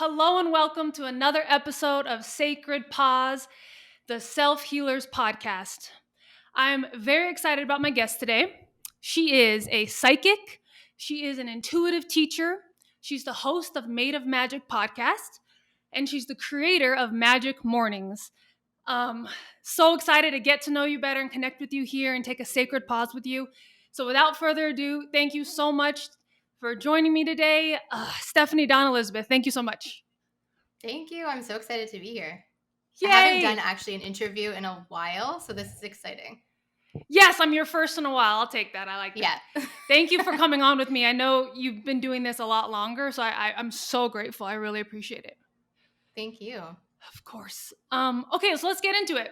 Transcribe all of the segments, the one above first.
Hello and welcome to another episode of Sacred Pause, the Self Healers Podcast. I'm very excited about my guest today. She is a psychic, she is an intuitive teacher, she's the host of Made of Magic podcast, and she's the creator of Magic Mornings. Um, so excited to get to know you better and connect with you here and take a sacred pause with you. So without further ado, thank you so much for joining me today. Stephanie Don Elizabeth, thank you so much. Thank you. I'm so excited to be here. I haven't done Yay! actually an interview in a while, so this is exciting. Yes, I'm your first in a while. I'll take that. I like that. Yeah. Thank you for coming on with me. I know you've been doing this a lot longer, so I'm so grateful. I really appreciate it. Thank you. Of course. Okay, so let's get into it.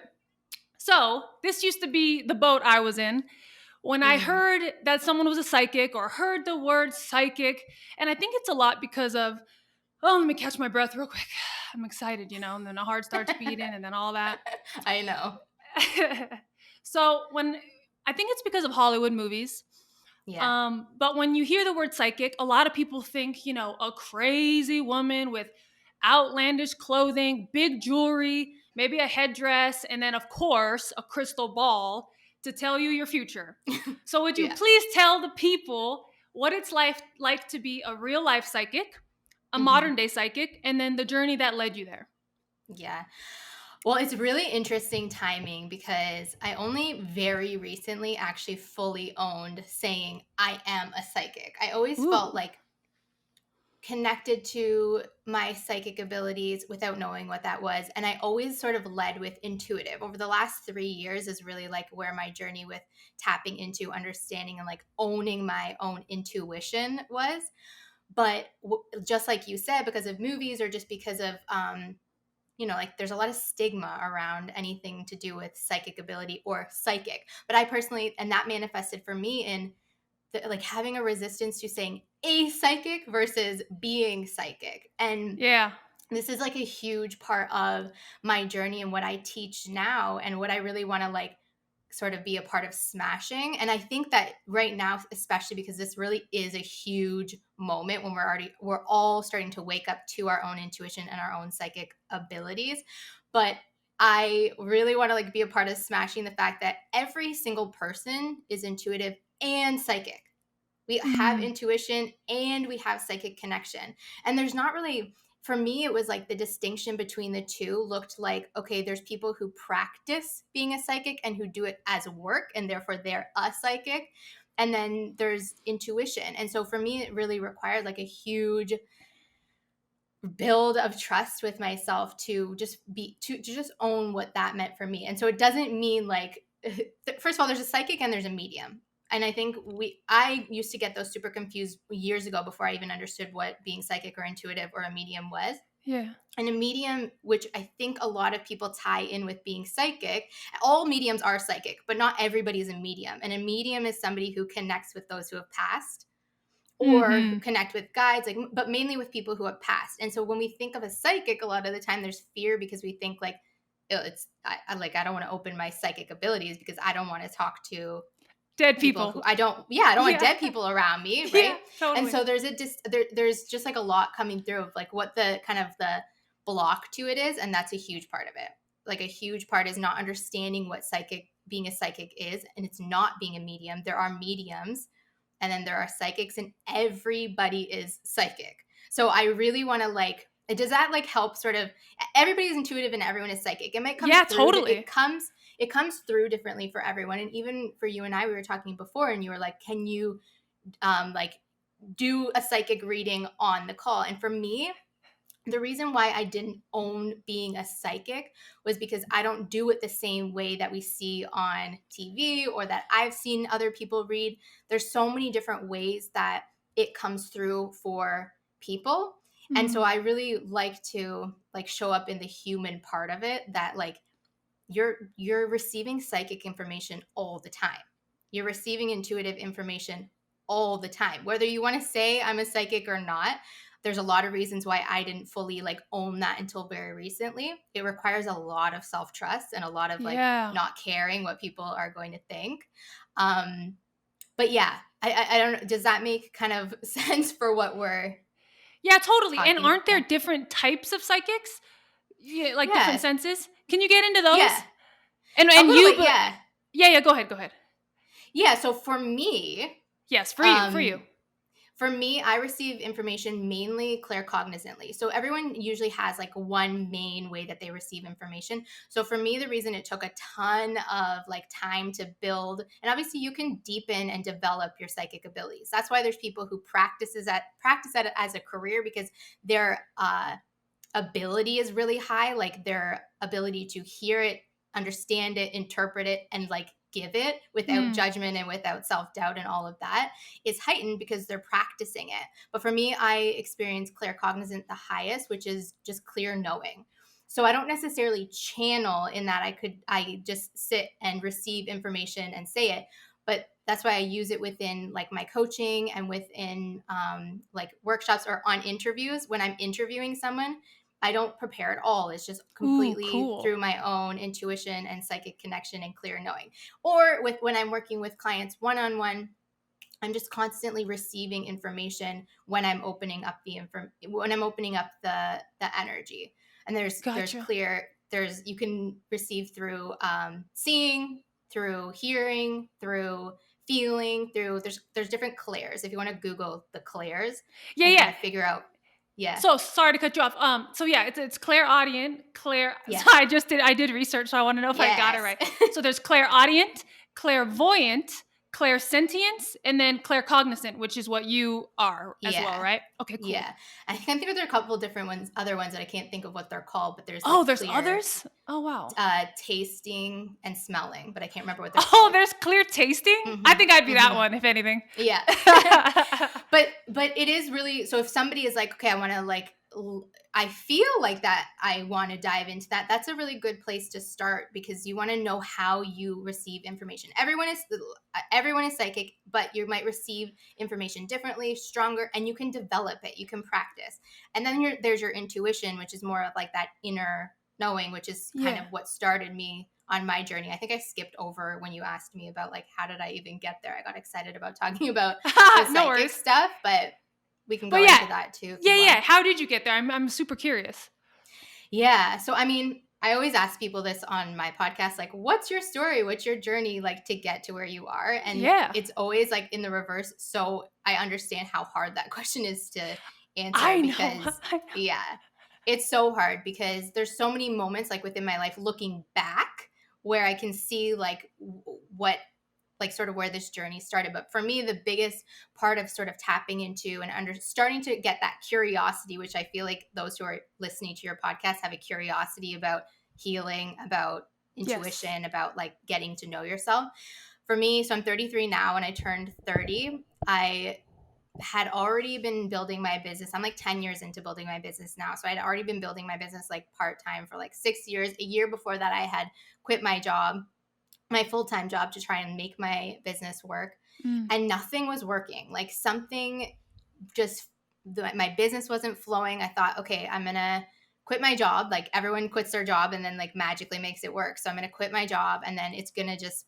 So this used to be the boat I was in when I hmm heard that someone was a psychic or heard the word psychic, and I think it's a lot because of, oh, let me catch my breath real quick. I'm excited, and then the heart starts beating and then all that. I know. So I think it's because of Hollywood movies. Yeah. But when you hear the word psychic, a lot of people think, a crazy woman with outlandish clothing, big jewelry, maybe a headdress, and then, of course, a crystal ball to tell you your future. So, would you Yeah. please tell the people what it's like to be a real life psychic, a hmm modern day psychic, and then the journey that led you there? Yeah. Well, it's really interesting timing because I only very recently actually fully owned saying I am a psychic. I always felt Ooh, like connected to my psychic abilities without knowing what that was. And I always sort of led with intuitive. Over the last 3 years is really like where my journey with tapping into understanding and like owning my own intuition was. But just like you said, because of movies or just because of, like there's a lot of stigma around anything to do with psychic ability or psychic. But I personally, and that manifested for me in like having a resistance to saying a psychic versus being psychic. And yeah. this is like a huge part of my journey and what I teach now and what I really want to like sort of be a part of smashing. And I think that right now, especially because this really is a huge moment when we're all starting to wake up to our own intuition and our own psychic abilities. But I really want to like be a part of smashing the fact that every single person is intuitive and psychic. We have Mm, intuition and we have psychic connection. And there's not really, for me, it was like the distinction between the two looked like, okay, there's people who practice being a psychic and who do it as work, and therefore they're a psychic. And then there's intuition. And so for me, it really required like a huge build of trust with myself to just own what that meant for me. And so it doesn't mean like first of all there's a psychic and there's a medium. And I think I used to get those super confused years ago before I even understood what being psychic or intuitive or a medium was. yeah. And a medium, which I think a lot of people tie in with being psychic, all mediums are psychic, but not everybody is a medium. And a medium is somebody who connects with those who have passed or Mm-hmm. connect with guides, like, but mainly with people who have passed. And so when we think of a psychic, a lot of the time there's fear because we think like, oh, I don't want to open my psychic abilities because I don't want to talk to Dead people who people. I don't want Yeah. dead people around me, Yeah, right? And totally. so there's just like a lot coming through of like what the kind of the block to it is, and that's a huge part of it. Like a huge part is not understanding what psychic being a psychic is, and it's not being a medium. There are mediums, and then there are psychics, and everybody is psychic. So I really want to like, does that like help sort of, everybody's intuitive and everyone is psychic. It might come Yeah, through totally. it comes through differently for everyone. And even for you and I, we were talking before and you were like, can you like do a psychic reading on the call? And for me, the reason why I didn't own being a psychic was because I don't do it the same way that we see on TV or that I've seen other people read. There's so many different ways that it comes through for people. And so Mm. I really like to like show up in the human part of it, that like you're receiving psychic information all the time. You're receiving intuitive information all the time. Whether you want to say I'm a psychic or not, there's a lot of reasons why I didn't fully like own that until very recently. It requires a lot of self-trust and a lot of like Yeah. not caring what people are going to think. But yeah, I don't know. Does that make kind of sense for what we're Yeah, totally. And talking. aren't there Yeah. different types of psychics? Yeah, like different Yeah. senses? Can you get into Yeah. those? A And little you, bit. but Yeah. yeah, go ahead, go ahead. Yeah. So for me, Yes, for you, for you. um, I receive information mainly claircognizantly. So everyone usually has like one main way that they receive information. So for me, the reason it took a ton of like time to build, and obviously you can deepen and develop your psychic abilities. That's why there's people who practice at it as a career, because their ability is really high, like their ability to hear it, understand it, interpret it, and like give it without Mm, judgment and without self-doubt and all of that is heightened because they're practicing it. But for me, I experience claircognizant the highest, which is just clear knowing. So I don't necessarily channel in that I just sit and receive information and say it, but that's why I use it within like my coaching and within like workshops or on interviews. When I'm interviewing someone, I don't prepare at all. It's just ooh, completely cool. through my own intuition and psychic connection and clear knowing. Or with when I'm working with clients one on one, I'm just constantly receiving information when I'm opening up the energy. And Gotcha. you can receive through seeing, through hearing, through feeling, through there's different clairs. If you want to Google the clairs Yeah, and kind yeah. of figure out, yeah, So sorry to cut you off. So yeah, it's clairaudient, yeah, So I did research, so I want to know if I got it yes. right. So there's clairaudient, clairvoyant, clairsentience, and then claircognizant, which is what you are as well, Yeah. right? Okay, cool. Yeah. I think there are a couple of different other ones that I can't think of what they're called, but there's Oh, like there's clear others? Oh wow. tasting and smelling, but I can't remember what they're Oh, called. there's clear tasting? I Mhm. think I'd be that Mhm. one, if anything. Yeah. But it is really, so if somebody is like, okay, I want to like I feel like that I want to dive into that. That's a really good place to start, because you want to know how you receive information. Everyone is psychic, but you might receive information differently, stronger, and you can develop it. You can practice. And then there's your intuition, which is more of like that inner knowing, which is kind Yeah. of what started me on my journey. I think I skipped over when you asked me about like how did I even get there. I got excited about talking about the No psychic worries. stuff, but we can But go yeah. into that too if you Yeah, yeah. want. How did you get there? I'm super curious. Yeah. So, I mean, I always ask people this on my podcast, like, what's your story? What's your journey like to get to where you are? And Yeah. it's always like in the reverse. So I understand how hard that question is to answer, I know. because, I know. yeah, it's so hard because there's so many moments like within my life looking back where I can see like what like sort of where this journey started. But for me, the biggest part of sort of tapping into and starting to get that curiosity, which I feel like those who are listening to your podcast have a curiosity about healing, about Yes. intuition, about like getting to know yourself. For me, so I'm 33 now, and I turned 30. I had already been building my business. I'm like 10 years into building my business now. So I'd already been building my business like part-time for like 6 years. A year before that, I had quit my full-time job, to try and make my business work, Mm. and nothing was working. Like something just my business wasn't flowing. I thought, okay, I'm gonna quit my job. Like everyone quits their job and then like magically makes it work. So I'm gonna quit my job, and then it's gonna it's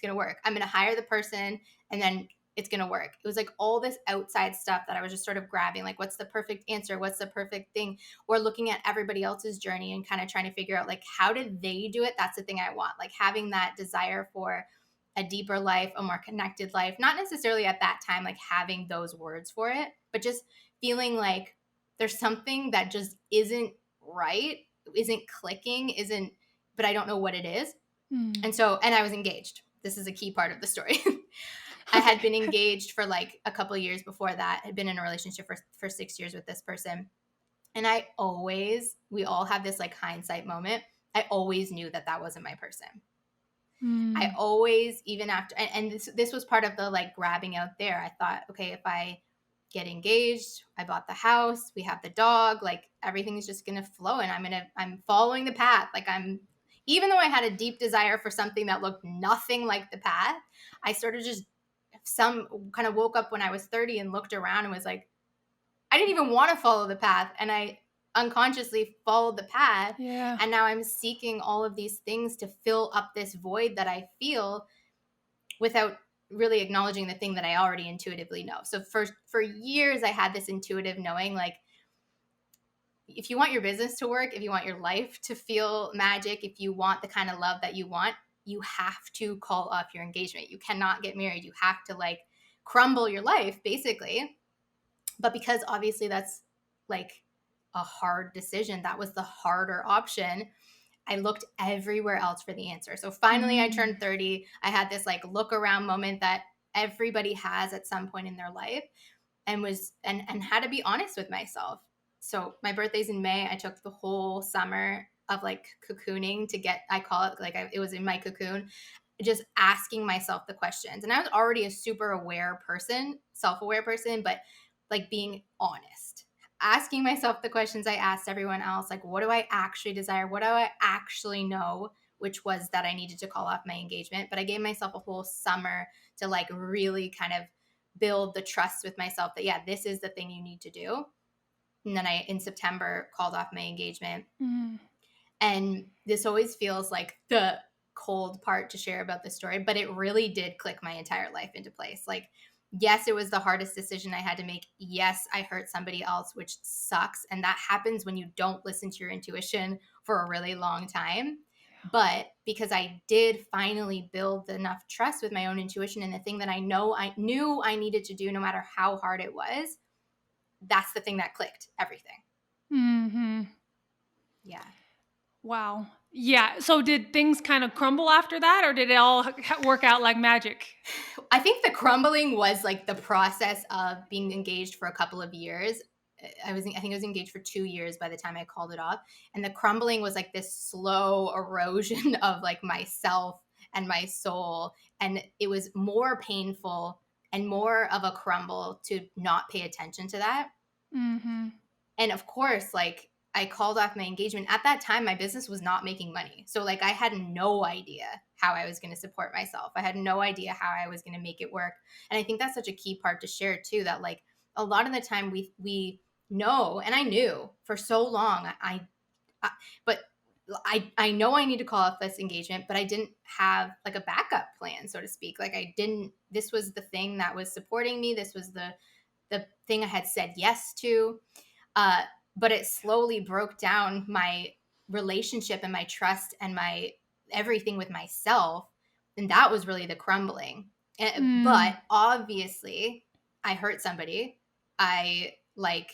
gonna work. I'm gonna hire the person, and then it's gonna work. It was like all this outside stuff that I was just sort of grabbing, like what's the perfect answer, what's the perfect thing, or looking at everybody else's journey and kind of trying to figure out like how did they do it. That's the thing I want, like having that desire for a deeper life, a more connected life, not necessarily at that time like having those words for it, but just feeling like there's something that just isn't right, isn't clicking, isn't, but I don't know what it is. Mm. And I was engaged. This is a key part of the story. I had Okay. been engaged for like a couple of years before that, had been in a relationship for 6 years with this person. And we all have this like hindsight moment. I always knew that that wasn't my person. I Mm. always, even after, and this was part of the like grabbing out there. I thought, okay, if I get engaged, I bought the house, we have the dog, like everything's just gonna flow, and I'm following the path. Like even though I had a deep desire for something that looked nothing like the path, I sort of just some kind of woke up when I was 30 and looked around and was like, I didn't even want to follow the path, and I unconsciously followed the path, Yeah. and now I'm seeking all of these things to fill up this void that I feel without really acknowledging the thing that I already intuitively know. So for years I had this intuitive knowing, like, if you want your business to work, if you want your life to feel magic, if you want the kind of love that you want, you have to call off your engagement. You cannot get married. You have to like crumble your life basically. But because obviously that's like a hard decision, that was the harder option. I looked everywhere else for the answer. So finally I turned 30. I had this like look around moment that everybody has at some point in their life, and was and had to be honest with myself. So my birthday's in May. I took the whole summer of like cocooning to get, I call it like it was in my cocoon, just asking myself the questions. And I was already a super aware person, self-aware person, but like being honest, asking myself the questions I asked everyone else, like, what do I actually desire? What do I actually know? Which was that I needed to call off my engagement. But I gave myself a whole summer to like really kind of build the trust with myself that, yeah, this is the thing you need to do. And then I, in September, called off my engagement. And this always feels like the cold part to share about this story, but it really did click my entire life into place. Like, yes, it was the hardest decision I had to make. Yes, I hurt somebody else, which sucks. And that happens when you don't listen to your intuition for a really long time. But because I did finally build enough trust with my own intuition and the thing that I knew I needed to do, no matter how hard it was, that's the thing that clicked everything. Mm-hmm. Yeah. Wow. Yeah. So did things kind of crumble after that, or did it all work out like magic? I think the crumbling was like the process of being engaged for a couple of years. I think I was engaged for 2 years by the time I called it off. And the crumbling was like this slow erosion of like myself and my soul. And it was more painful and more of a crumble to not pay attention to that. Mm-hmm. And of course, like, I called off my engagement. At that time, my business was not making money. So like I had no idea how I was going to support myself. I had no idea how I was going to make it work. And I think that's such a key part to share too, that like a lot of the time we know, and I knew for so long, but I know I need to call off this engagement, but I didn't have like a backup plan, so to speak. Like I didn't, this was the thing that was supporting me. This was the thing I had said yes to. Uh, but it slowly broke down my relationship and my trust and my everything with myself. And that was really the crumbling. But obviously, I hurt somebody. I like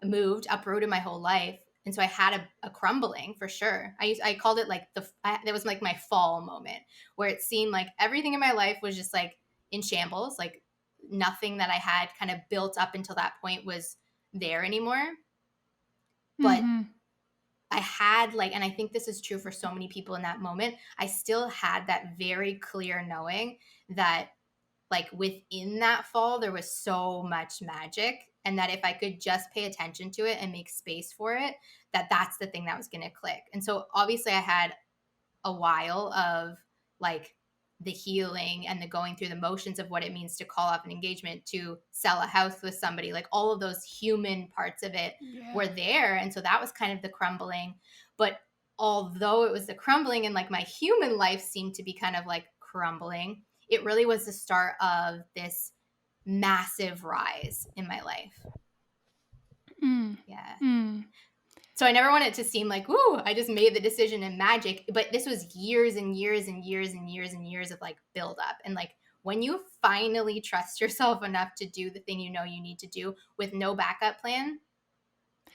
moved, uprooted my whole life. And so I had a crumbling for sure. I called it like that was like my fall moment, where it seemed like everything in my life was just like in shambles. Like nothing that I had kind of built up until that point was there anymore. But Mm-hmm. I had like, and I think this is true for so many people in that moment, I still had that very clear knowing that like within that fall, there was so much magic. And that if I could just pay attention to it and make space for it, that's the thing that was going to click. And so obviously I had a while of like the healing and the going through the motions of what it means to call off an engagement, to sell a house with somebody, like all of those human parts of it were there. And so that was kind of the crumbling. But although it was the crumbling and like my human life seemed to be kind of like crumbling, it really was the start of this massive rise in my life. Yeah. So I never want it to seem like, woo, I just made the decision and magic. But this was years and years and years and years and years of like build up. And like when you finally trust yourself enough to do the thing you know you need to do with no backup plan,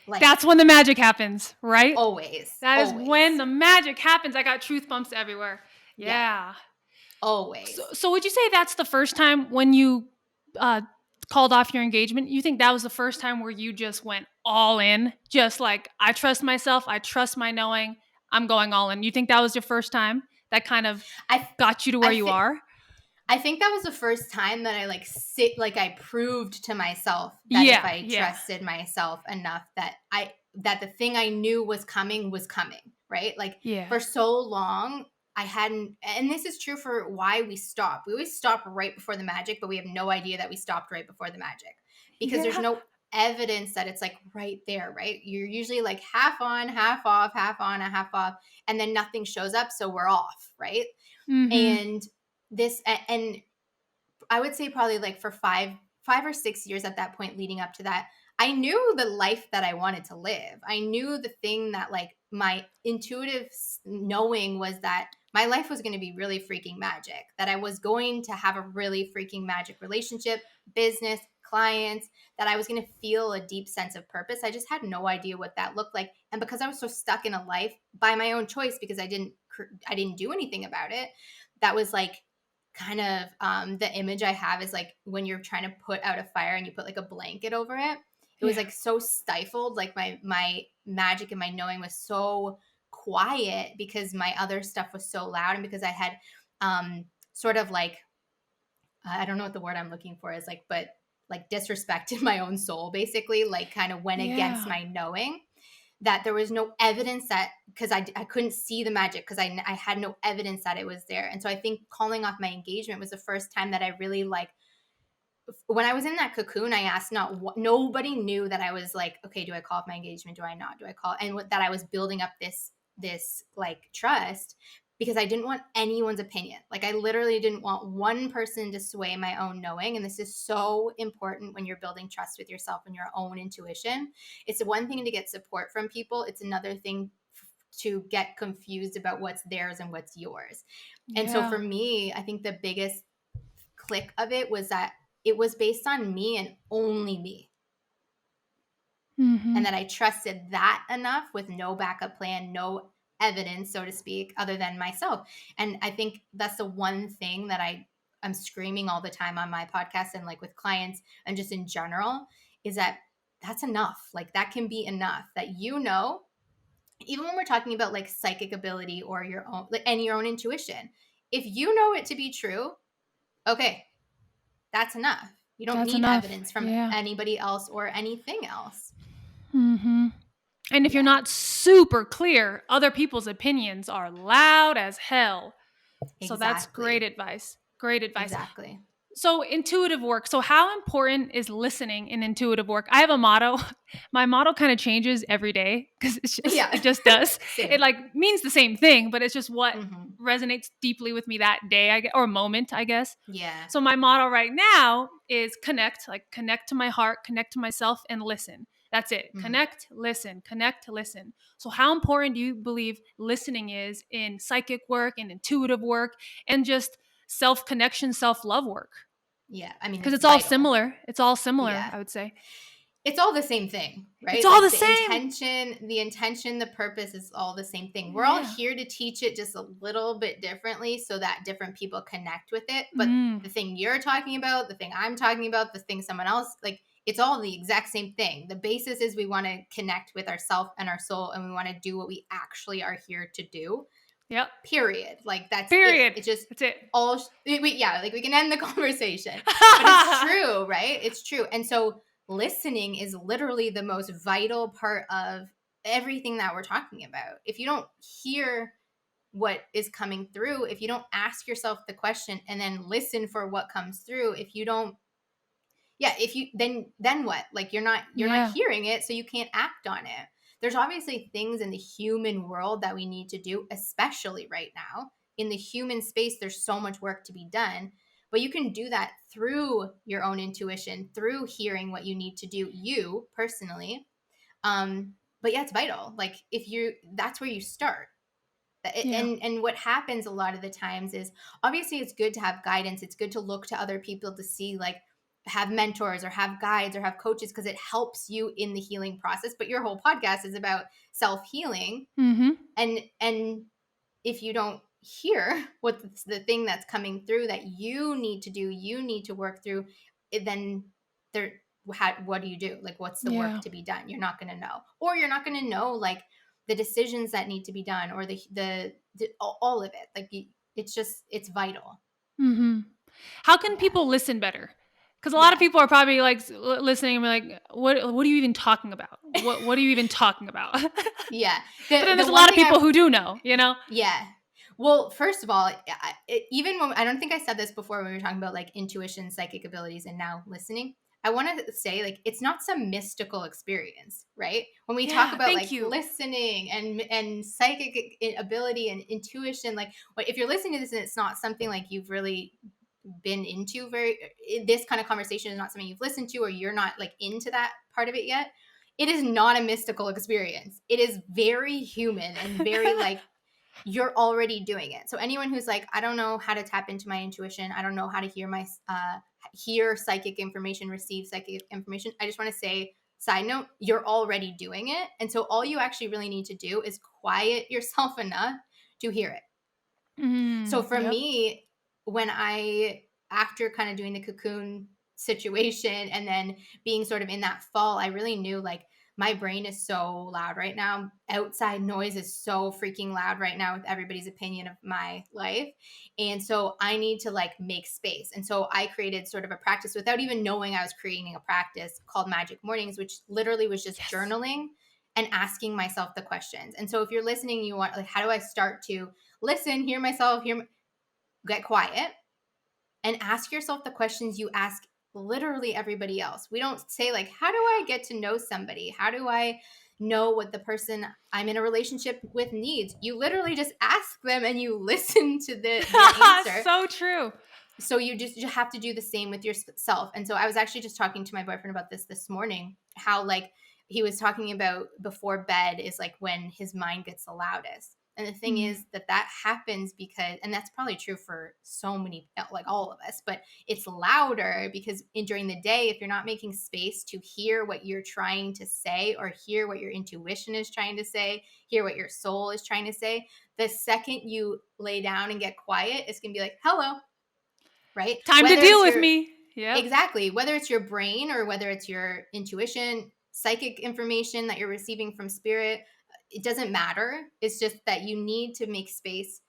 like That's when the magic happens, right? always, That is when always. the magic happens. I got truth bumps everywhere. Yeah, Yeah. always. So would you say that's the first time when you uh, called off your engagement? You think that was the first time where you just went all in? Just like, I trust myself. I trust my knowing. I'm going all in. You think that was your first time that kind of I, got you to where I you think. are? I think that was the first time that I like I proved to myself that if Yeah. I Yeah. trusted myself enough that the thing I knew was coming, right? Like Yeah. for so long I hadn't, and this is true for why we stop. We always stop right before the magic, but we have no idea that we stopped right before the magic because there's Yeah. no evidence that it's like right there, right? You're usually like half on, half off, half on, a half off, and then nothing shows up, so we're off, right? Mm-hmm. And this, and I would say probably like for 5 or 6 years at that point leading up to that, I knew the life that I wanted to live. I knew the thing that like my intuitive knowing was that my life was going to be really freaking magic, that I was going to have a really freaking magic relationship, business, clients, that I was going to feel a deep sense of purpose. I just had no idea what that looked like. And because I was so stuck in a life by my own choice, because I didn't do anything about it, that was like kind of the image I have is like when you're trying to put out a fire and you put like a blanket over it. It was Yeah. like so stifled. Like my magic and my knowing was so quiet because my other stuff was so loud, and because I had sort of like, I don't know what the word I'm looking for is, like, but like disrespected my own soul, basically, like kind of went against Yeah. my knowing, that there was no evidence that, because I couldn't see the magic because I had no evidence that it was there. And so I think calling off my engagement was the first time that I really like, when I was in that cocoon, I asked nobody knew that I was like, okay, do I call off my engagement? Do I not? Do I call? And that I was building up this like trust, because I didn't want anyone's opinion. Like I literally didn't want one person to sway my own knowing. And this is so important when you're building trust with yourself and your own intuition. It's one thing to get support from people. It's another thing to get confused about what's theirs and what's yours. And so for Yeah. me, I think the biggest click of it was that it was based on me and only me. Mm-hmm. And that I trusted that enough with no backup plan, no evidence, so to speak, other than myself. And I think that's the one thing that I'm screaming all the time on my podcast and like with clients and just in general, is that that's enough. Like that can be enough, that even when we're talking about like psychic ability or your own, like, and your own intuition, if you know it to be true, okay, that's enough. You don't That's need enough. evidence from Yeah. anybody else or anything else. Mm-hmm. And if you're Yeah, not super clear, other people's opinions are loud as hell. So that's great exactly. advice. Great advice. Exactly. So intuitive work. So how important is listening in intuitive work? I have a motto. My motto kind of changes every day because Yeah. it just does. It Same. like means the same thing, but it's just what Hmm. resonates deeply with me that day, or moment, I guess. Yeah. So my motto right now is connect to my heart, connect to myself, and listen. That's it. Hmm. Connect, listen. So how important do you believe listening is in psychic work and intuitive work and just self connection, self love work? Yeah. I mean, Because it's it's all vital. similar. It's all similar, Yeah. I would say. It's all the same thing, It's right? all Like the same. the purpose is all the same thing. We're all Yeah. here to teach it just a little bit differently so that different people connect with it. But Mm. the thing you're talking about, the thing I'm talking about, the thing someone else, like it's all the exact same thing. The basis is we want to connect with ourself and our soul, and we want to do what we actually are here to do. Yep. Period. Like that's it. Period. It's just That's it. all yeah, like we can end the conversation. But it's true, right? It's true. And so listening is literally the most vital part of everything that we're talking about. If you don't hear what is coming through, if you don't ask yourself the question and then listen for what comes through, if you don't, yeah, if you then what? Like you're not Yeah. hearing it, so you can't act on it. There's obviously things in the human world that we need to do, especially right now. In the human space, there's so much work to be done, but you can do that through your own intuition, through hearing what you need to do, you personally. But yeah, it's vital. Like if you, that's where you start. Yeah. And what happens a lot of the times is, obviously it's good to have guidance, it's good to look to other people to see, like, have mentors or have guides or have coaches, because it helps you in the healing process. But your whole podcast is about self-healing, Mm-hmm. and if you don't hear what the thing that's coming through that you need to do, you need to work through it, then there, what do you do? Like, what's the work Yeah. to be done? You're not going to know, or you're not going to know like the decisions that need to be done, or the all of it. Like it's vital. Mm-hmm. How can Yeah. people listen better? Because a lot of Yeah. people are probably like listening and be like, what are you even talking about? What are you even talking about? But Yeah. then The there's a one lot of thing people I who do know, you know? Yeah. Well, first of all, even when, I don't think I said this before when we were talking about like intuition, psychic abilities, and now listening. I want to say like it's not some mystical experience, right? When we talk Yeah, about thank like you. listening and psychic ability and intuition, like if you're listening to this and it's not something like you've really been into this kind of conversation is not something you've listened to or you're not like into that part of it yet, it is not a mystical experience. It is very human and very like you're already doing it. So anyone who's like, I don't know how to tap into my intuition, I don't know how to hear psychic information, receive psychic information, I just want to say, side note, you're already doing it. And so all you actually really need to do is quiet yourself enough to hear it. So for Yep. me, when I, after kind of doing the cocoon situation and then being sort of in that fall, I really knew like my brain is so loud right now. Outside noise is so freaking loud right now with everybody's opinion of my life. And so I need to like make space. And so I created sort of a practice without even knowing I was creating a practice called Magic Mornings, which literally was just Yes. journaling and asking myself the questions. And so if you're listening, you want like, how do I start to listen, hear myself, get quiet, and ask yourself the questions you ask literally everybody else. We don't say, like, how do I get to know somebody? How do I know what the person I'm in a relationship with needs? You literally just ask them and you listen to their answer. So true. So you have to do the same with yourself. And so I was actually just talking to my boyfriend about this morning, how like he was talking about before bed is like when his mind gets the loudest. And the thing Mm. is that happens because, and that's probably true for so many, like all of us, but it's louder because during the day, if you're not making space to hear what you're trying to say or hear what your intuition is trying to say, hear what your soul is trying to say, the second you lay down and get quiet, it's going to be like, hello, right? Time to Whether deal it's with your me. Yep. exactly, whether it's your brain or whether it's your intuition, psychic information that you're receiving from spirit, it doesn't matter. It's just that you need to make space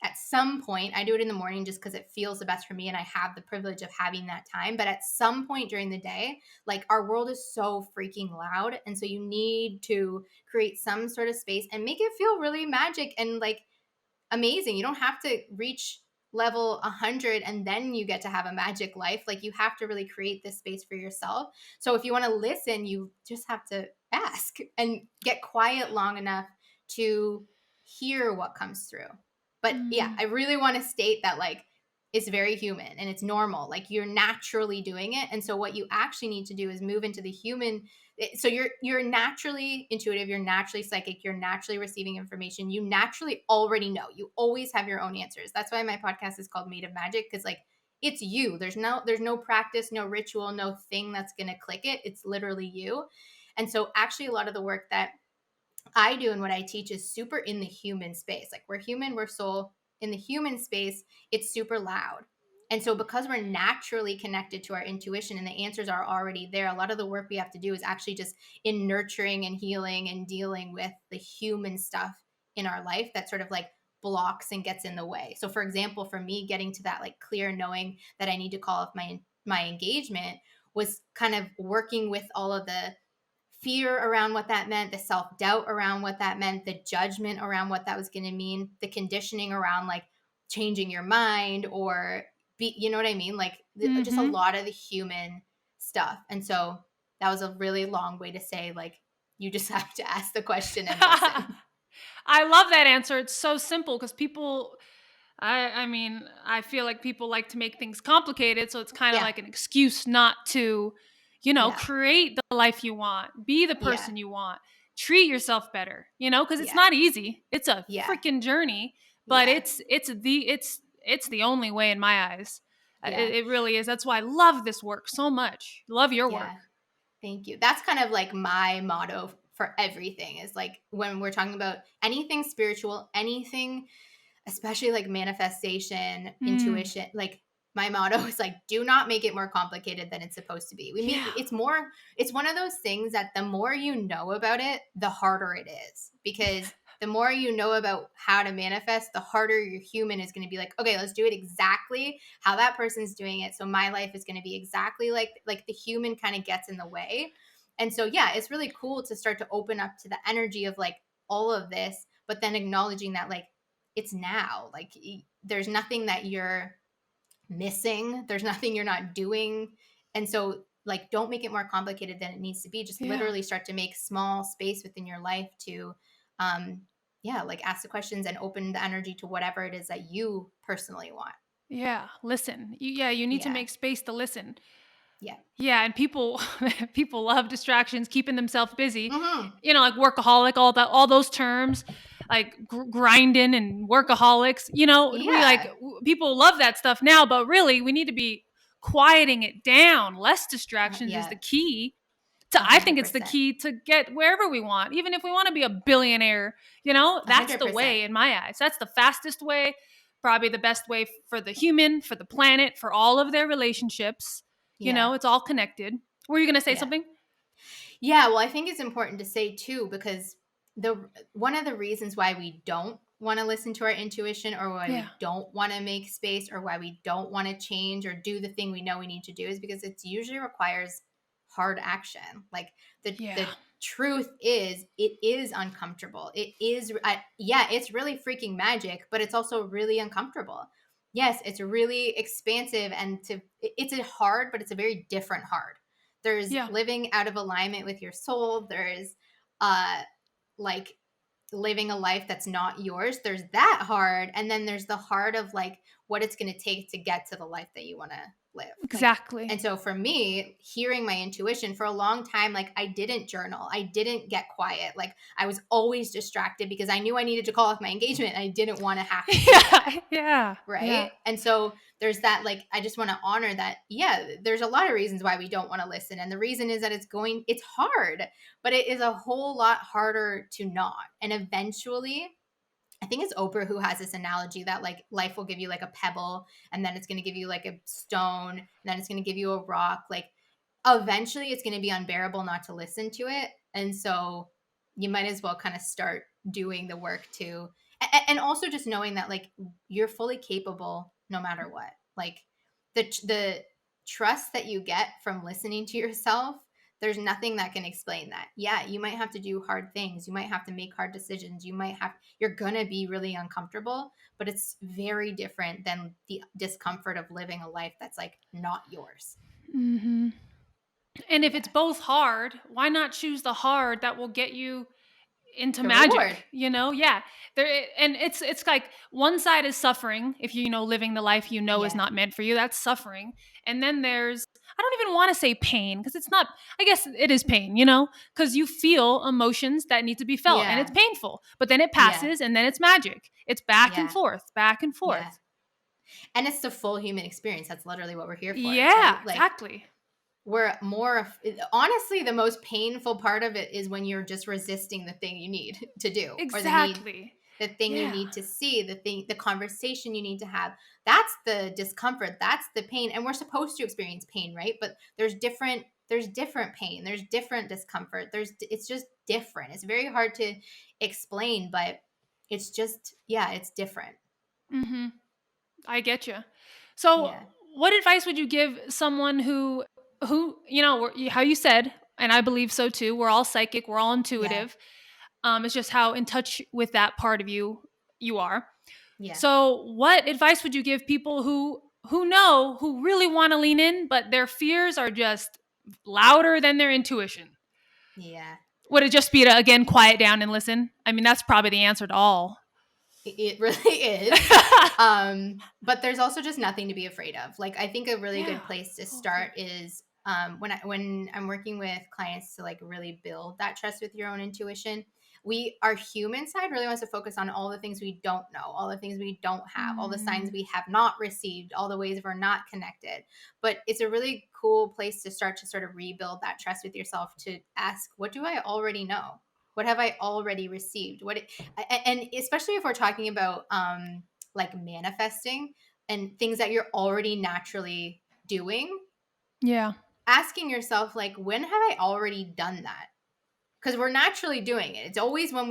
at some point. I do it in the morning just because it feels the best for me and I have the privilege of having that time. But at some point during the day, like our world is so freaking loud. And so you need to create some sort of space and make it feel really magic and like amazing. You don't have to reach level 100 and then you get to have a magic life. Like you have to really create this space for yourself. So if you want to listen, you just have to ask and get quiet long enough to hear what comes through. But yeah, Mm. I really want to state that like it's very human and it's normal. Like you're naturally doing it. And so what you actually need to do is move into the human. So you're naturally intuitive, you're naturally psychic, you're naturally receiving information, you naturally already know, you always have your own answers. That's why my podcast is called Made of Magic, because like it's you. There's no practice, no ritual, no thing that's going to click it. It's literally you. And so actually a lot of the work that I do and what I teach is super in the human space. Like we're human, we're soul. In the human space, it's super loud. And so because we're naturally connected to our intuition and the answers are already there, a lot of the work we have to do is actually just in nurturing and healing and dealing with the human stuff in our life that sort of like blocks and gets in the way. So for example, for me getting to that like clear knowing that I need to call off my engagement was kind of working with all of the fear around what that meant, the self doubt around what that meant, the judgment around what that was going to mean, the conditioning around like changing your mind or you know what I mean? Like just a Mm-hmm. lot of the human stuff. And so that was a really long way to say, like, you just have to ask the question and listen. I love that answer. It's so simple because people I mean, I feel like people like to make things complicated, so it's kind of Yeah. like an excuse not to, Yeah. create the life you want, be the Yeah. person you want, treat yourself better, because it's Yeah. not easy. It's a Yeah. freaking journey, but Yeah. it's the only way in my eyes. Yeah. It really is. That's why I love this work so much. Love your work. Yeah. Thank you. That's kind of like my motto for everything is like when we're talking about anything spiritual, anything, especially like manifestation, Mm, intuition, like my motto is like, do not make it more complicated than it's supposed to be. yeah. It's one of those things that the more you know about it, the harder it is because the more you know about how to manifest, the harder your human is going to be like, okay, let's do it exactly how that person's doing it. So my life is going to be exactly like the human kind of gets in the way. And so, yeah, it's really cool to start to open up to the energy of like all of this, but then acknowledging that like, it's now. Like there's nothing that you're missing. There's nothing you're not doing. And so like, don't make it more complicated than it needs to be. Just Yeah. literally start to make small space within your life to, um, yeah, like ask the questions and open the energy to whatever it is that you personally want. Yeah. Listen. Yeah, you need to Yeah. make space to listen. Yeah. Yeah, and people people love distractions, keeping themselves busy. Hmm. Like workaholic, all those terms, like grinding and workaholics. We like Yeah. people love that stuff now, but really we need to be quieting it down. Less distractions is the Yeah. key. A I think hundred it's the percent. key to get wherever we want. Even if we want to be a billionaire, A that's hundred the percent. way in my eyes. That's the fastest way, probably the best way for the human, for the planet, for all of their relationships. Yeah. It's all connected. Were you going to say Yeah. something? Yeah, well, I think it's important to say too, because the one of the reasons why we don't want to listen to our intuition, or why Yeah. we don't want to make space, or why we don't want to change or do the thing we know we need to do, is because it usually requires hard action. Like, Yeah. the truth is, it is uncomfortable. It is, yeah, it's really freaking magic, but it's also really uncomfortable. Yes, it's really expansive, and it's a hard, but it's a very different hard. There's Yeah. living out of alignment with your soul. There's uh like living a life that's not yours. There's that hard, and then there's the hard of like what it's going to take to get to the life that you want to live. Like, Exactly. and so for me, hearing my intuition for a long time, like, I didn't journal, I didn't get quiet, like, I was always distracted because I knew I needed to call off my engagement, and I didn't want to have to do that. Yeah. Yeah. Yeah. Right. And so there's that, like, I just want to honor that. Yeah, there's a lot of reasons why we don't want to listen. And the reason is that it's hard, but it is a whole lot harder to not. And eventually, I think it's Oprah who has this analogy that, like, life will give you like a pebble, and then it's going to give you like a stone, and then it's going to give you a rock. Like, eventually it's going to be unbearable not to listen to it. And so you might as well kind of start doing the work too. And also just knowing that, like, you're fully capable no matter what. Like, the trust that you get from listening to yourself, there's nothing that can explain that. Yeah, you might have to do hard things. You might have to make hard decisions. You're going to be really uncomfortable, but it's very different than the discomfort of living a life that's like not yours. Hmm. And if it's Yeah. both hard, why not choose the hard that will get you into The reward. magic? Yeah. And it's like one side is suffering if living the life is Yeah. not meant for you. That's suffering. And then there's, I don't even want to say pain, because it's not, I guess it is pain, because you feel emotions that need to be felt, and it's Yeah. painful, but then it Yeah. passes, and then it's magic. It's back and Yeah. forth, back and Yeah. forth. And it's the full human experience. That's literally what we're here for, right? Yeah, Like, exactly. we're more, honestly, the most painful part of it is when you're just resisting the thing you need to do, or Exactly. the thing you Yeah. need to see, the conversation you need to have. That's the discomfort, that's the pain. And we're supposed to experience pain, right? But there's different pain, there's different discomfort, it's just different. It's very hard to explain, but it's just, yeah, it's different. Mhm. I get you. So, Yeah. what advice would you give someone who how you said, and I believe so too. We're all psychic. We're all Yeah. intuitive. It's just how in touch with that part of you are. Yeah. So, what advice would you give people who really want to lean in, but their fears are just louder than their intuition? Yeah. Would it just be to, again, quiet down and listen? I mean, that's probably the answer to all. It really is. But there's also just nothing to be afraid of. Like, I think a really Yeah. good place to Totally. start is, when I'm working with clients to, like, really build that trust with your own intuition. Our human side really wants to focus on all the things we don't know, all the things we don't have, all the signs Mm, we have not received, all the ways we're not connected. But it's a really cool place to start to sort of rebuild that trust with yourself, to ask, what do I already know? What have I already received? And especially if we're talking about, like, manifesting and things that you're already naturally doing, yeah. asking yourself, like, when have I already done that? Because we're naturally doing it. It's always when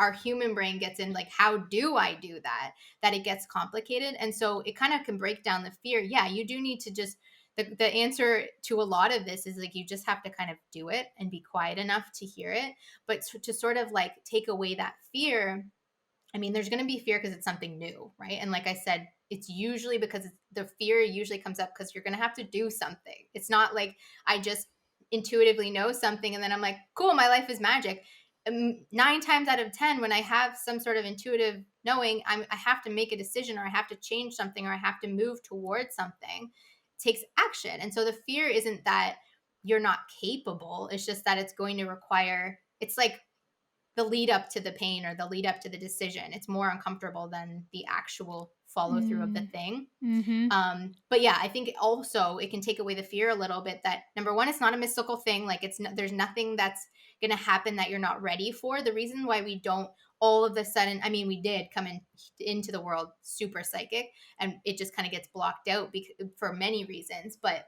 our human brain gets in, like, how do I do that it gets complicated. And so it kind of can break down the fear. Yeah, you do need to just, the answer to a lot of this is, like, you just have to kind of do it and be quiet enough to hear it. But to sort of, like, take away that fear, I mean, there's going to be fear because it's something new, right? And like I said, it's usually because the fear usually comes up because you're going to have to do something. It's not like I just intuitively know something and then I'm like, cool, my life is magic. 9 times out of 10, when I have some sort of intuitive knowing, I have to make a decision, or I have to change something, or I have to move towards something. It takes action. And so the fear isn't that you're not capable. It's just that it's going to require, it's like the lead up to the pain or the lead up to the decision. It's more uncomfortable than the actual follow through of the Mm. thing. Mm-hmm. But yeah, I think also it can take away the fear a little bit that, number one, it's not a mystical thing. Like there's nothing that's going to happen that you're not ready for. The reason why we don't all of a sudden, I mean, we did come into the world super psychic, and it just kind of gets blocked out for many reasons. But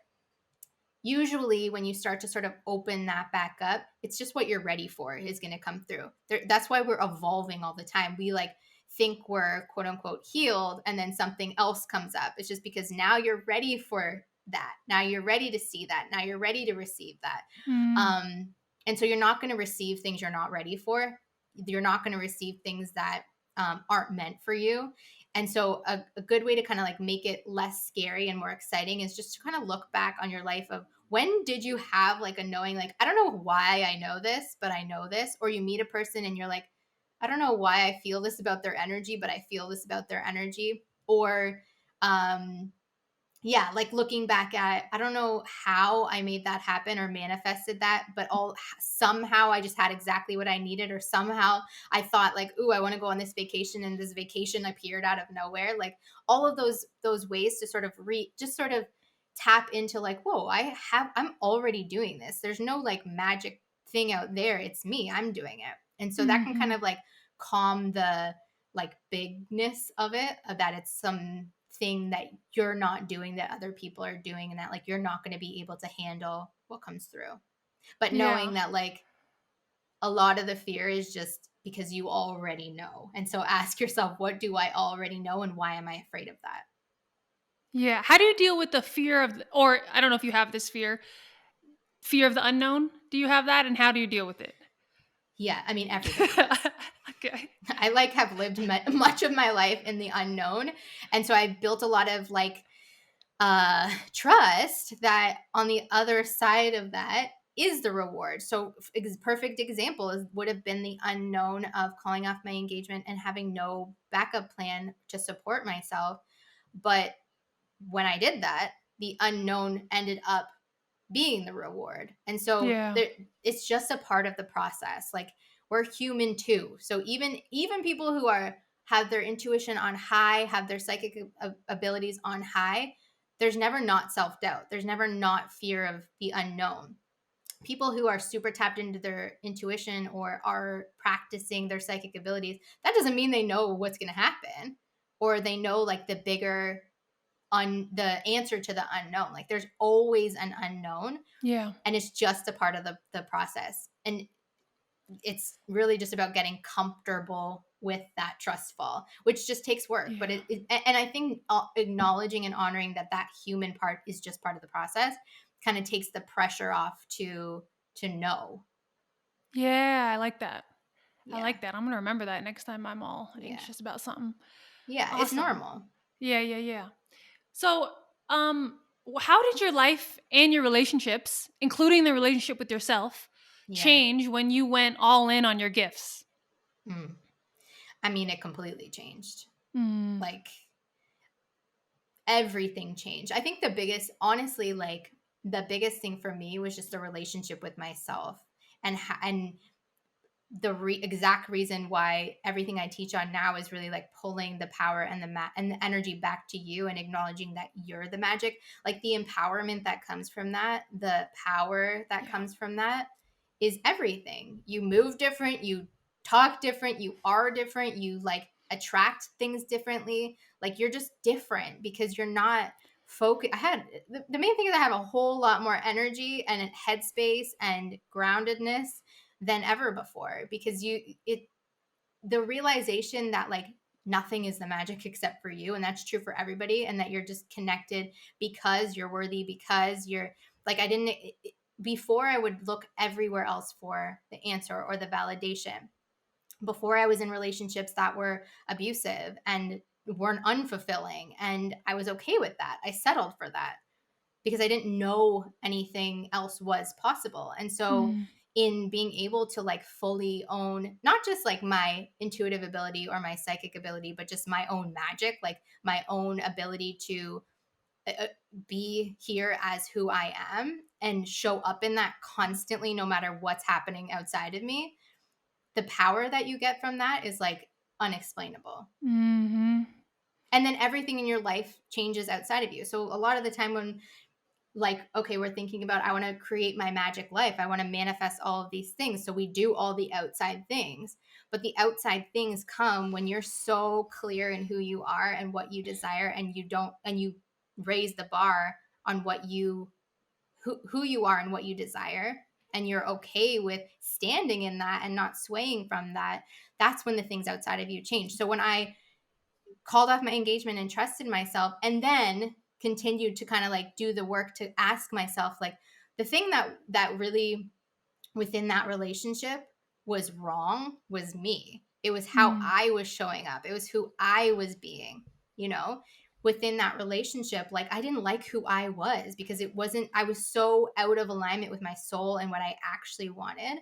usually when you start to sort of open that back up, it's just what you're ready for is going to come through. That's why we're evolving all the time. We like think we're quote unquote healed, and then something else comes up. It's just because now you're ready for that. Now you're ready to see that. Now you're ready to receive that. Mm. And so you're not going to receive things you're not ready for. You're not going to receive things that aren't meant for you. And so a good way to kind of like make it less scary and more exciting is just to kind of look back on your life of, when did you have like a knowing, like, I don't know why I know this, but I know this? Or you meet a person and you're like, I don't know why I feel this about their energy, but I feel this about their energy. Or, yeah, like looking back at, I don't know how I made that happen or manifested that, but somehow I just had exactly what I needed, or somehow I thought like, ooh, I want to go on this vacation, and this vacation appeared out of nowhere. Like all of those ways to sort of just sort of tap into like, whoa, I'm already doing this. There's no like magic thing out there. It's me. I'm doing it. And so that can kind Mm-hmm. of like calm the like bigness of it, that it's some thing that you're not doing that other people are doing, and that like you're not going to be able to handle what comes through. But Yeah. knowing that like a lot of the fear is just because you already know. And so ask yourself, what do I already know, and why am I afraid of that? Yeah. How do you deal with the fear of, or I don't know if you have this fear of the unknown? Do you have that, and how do you deal with it? Yeah, I mean, everybody does. Okay. I like have lived much of my life in the unknown, and so I built a lot of like trust that on the other side of that is the reward. So perfect example would have been the unknown of calling off my engagement and having no backup plan to support myself. But when I did that, the unknown ended up being the reward. And so Yeah. it's just a part of the process. Like we're human too. So even people who are have their intuition on high, have their psychic abilities on high, there's never not self-doubt. There's never not fear of the unknown. People who are super tapped into their intuition or are practicing their psychic abilities, that doesn't mean they know what's going to happen, or they know like the bigger on the answer to the unknown. Like there's always an unknown, Yeah. and it's just a part of the process. And it's really just about getting comfortable with that trust fall, which just takes work. But Yeah. and I think acknowledging and honoring that human part is just part of the process kind of takes the pressure off to know. Yeah. I like that. I Yeah. like that. I'm gonna remember that next time I'm all Yeah. anxious about something. Yeah, it's Awesome. normal. Yeah. Yeah. Yeah. So, how did your life and your relationships, including the relationship with yourself, Yeah. change when you went all in on your gifts? Mm. I mean, it completely changed. Mm. Like everything changed. I think the biggest, honestly, like the biggest thing for me was just the relationship with myself, and the exact reason why everything I teach on now is really like pulling the power and and the energy back to you, and acknowledging that you're the magic, like the empowerment that comes from that, the power that Yeah. comes from that is everything. You move different, you talk different, you are different, you like attract things differently. Like you're just different because you're not focused. The main thing is I have a whole lot more energy and headspace and groundedness than ever before, because the realization that like nothing is the magic except for you, and that's true for everybody, and that you're just connected because you're worthy, because you're like, I didn't before I would look everywhere else for the answer or the validation. before I was in relationships that were abusive and weren't unfulfilling. And I was okay with that. I settled for that because I didn't know anything else was possible. And so Mm. in being able to like fully own not just like my intuitive ability or my psychic ability, but just my own magic, like my own ability to uh, be here as who I am and show up in that constantly, no matter what's happening outside of me, the power that you get from that is like unexplainable. Mhm. And then everything in your life changes outside of you. So a lot of the time when like, okay, we're thinking about, I want to create my magic life. I want to manifest all of these things. So we do all the outside things, but the outside things come when you're so clear in who you are and what you desire, and you raise the bar on what you, who you are and what you desire. And you're okay with standing in that and not swaying from that. That's when the things outside of you change. So when I called off my engagement and trusted myself, and then continued to kind of like do the work to ask myself, like, the thing that really within that relationship was wrong was me. It was how Mm. I was showing up. It was who I was being, you know, within that relationship. Like, I didn't like who I was because it wasn't, I was so out of alignment with my soul and what I actually wanted.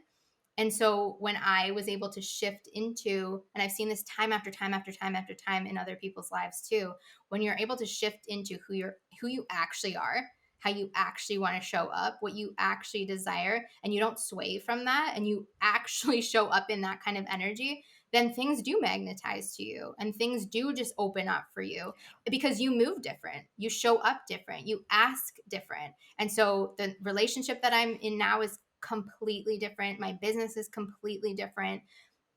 And so when I was able to shift into, and I've seen this time after time after time after time in other people's lives too, when you're able to shift into who you actually are, how you actually want to show up, what you actually desire, and you don't sway from that, and you actually show up in that kind of energy, then things do magnetize to you and things do just open up for you because you move different, you show up different, you ask different. And so the relationship that I'm in now is completely different. My business is completely different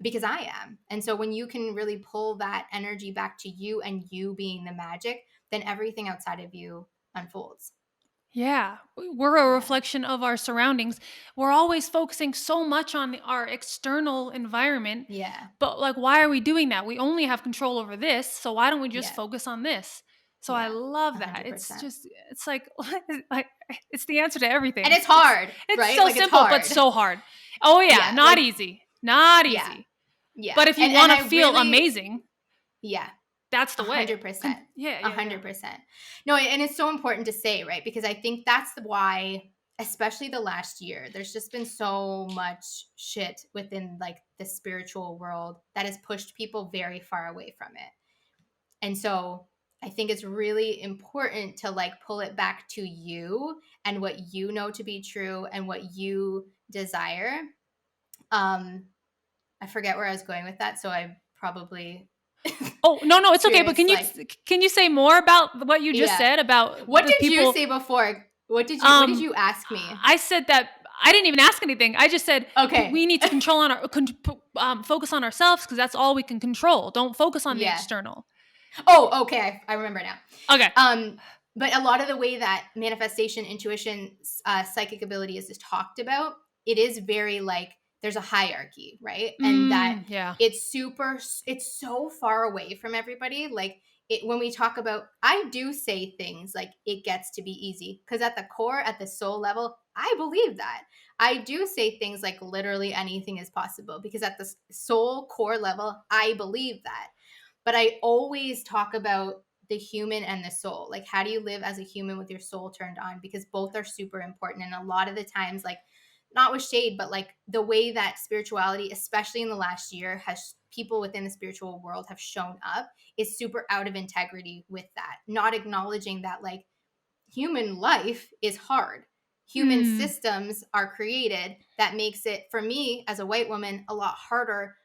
because I am. And so when you can really pull that energy back to you and you being the magic, then everything outside of you unfolds. Yeah, we're a Yeah. reflection of our surroundings. We're always focusing so much on our external environment, Yeah. but like, why are we doing that? We only have control over this, so why don't we just Yeah. focus on this? So I Yeah. love that. It's 100%. just, it's like it's the answer to And everything. it's hard, It's right? so Like, it's simple, but hard. so hard. Oh yeah, Yeah. not Like, easy, not yeah. easy. Yeah. But if you And want to I feel really, amazing, yeah. that's the way. 100%. Yeah, A yeah, yeah. 100%. No, and it's so important to say, right? Because I think that's why, especially the last year, there's just been so much shit within like the spiritual world that has pushed people very far away from it. And so I think it's really important to like pull it back to you and what you know to be true and what you desire. Um, I forget where I was going with that, so I probably Oh, no, no, it's okay, but experienced like, can you say more about what you just yeah. said about What the did you people? say before? What did Um, you ask me? I said that I didn't even ask anything. I just said we Okay. need to control on our focus on ourselves because that's all we can control. Don't focus on the Yeah. external. Oh, okay. I remember now. Okay. Um, but a lot of the way that manifestation, intuition, psychic ability is talked about, it is very like there's a hierarchy, right? And that Yeah. it's so far away from everybody. Like when we talk about, I do say things like it gets to be easy because at the core, at the soul level, I believe that. I do say things like literally anything is possible because at the soul core level, I believe that. But I always talk about the human and the soul. Like, how do you live as a human with your soul turned on? Because both are super important. And a lot of the times, like, not with shade, but like the way that spirituality, especially in the last year, has people within the spiritual world have shown up is super out of integrity with that, not acknowledging that, like, human life is hard. Human Mm. systems are created that makes it, for me as a white woman, a lot harder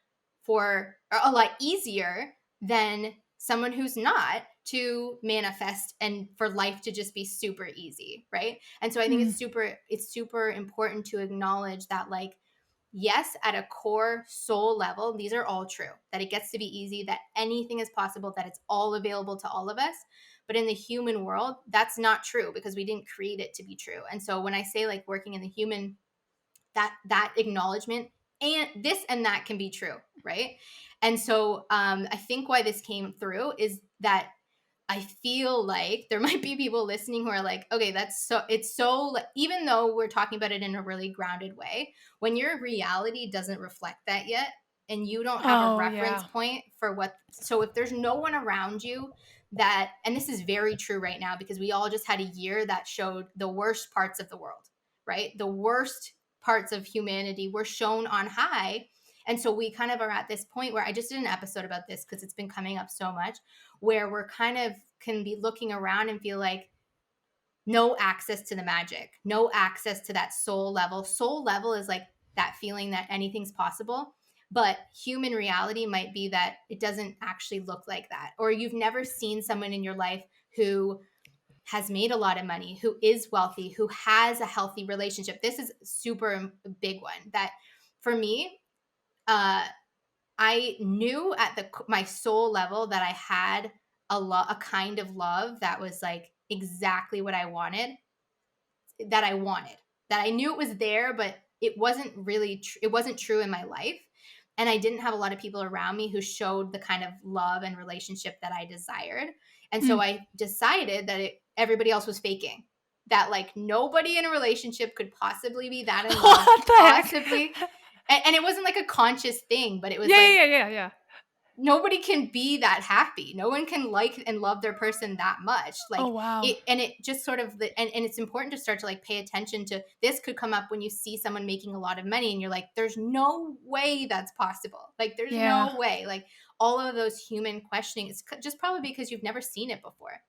for, or a lot easier than someone who's not, to manifest and for life to just be super easy, right? And so I think Mm. it's super important to acknowledge that, like, yes, at a core soul level, these are all true, that it gets to be easy, that anything is possible, that it's all available to all of us. But in the human world, that's not true because we didn't create it to be true. And so when I say like working in the human, that acknowledgement and this and that can be true, right? And so I think why this came through is that I feel like there might be people listening who are like, okay, it's so, even though we're talking about it in a really grounded way, when your reality doesn't reflect that yet, and you don't have a Oh, reference yeah. point for what. So if there's no one around you that, and this is very true right now because we all just had a year that showed the worst parts of the world, right? The worst parts of humanity were shown on high. And so we kind of are at this point where I just did an episode about this because it's been coming up so much, where we're kind of can be looking around and feel like no access to the magic, no access to that soul level. Soul level is like that feeling that anything's possible. But human reality might be that it doesn't actually look like that. Or you've never seen someone in your life who has made a lot of money, who is wealthy, who has a healthy relationship. This is super big one that for me, I knew at my soul level that I had a kind of love that was like exactly what I wanted, that I wanted, that I knew it was there, but it wasn't really it wasn't true in my life. And I didn't have a lot of people around me who showed the kind of love and relationship that I desired. And so Mm. I decided that everybody else was faking, that like nobody in a relationship could possibly be that in love, What the heck? possibly. And it wasn't like a conscious thing, but it was Yeah, like yeah, yeah, yeah. nobody can be that happy. No one can like and love their person that much. Oh, Like wow. it, and it just sort of, and it's important to start to like pay attention to this. Could come up when you see someone making a lot of money and you're like, there's no way that's possible. Like, there's Yeah. no way. Like, all of those human questioning is just probably because you've never seen it before.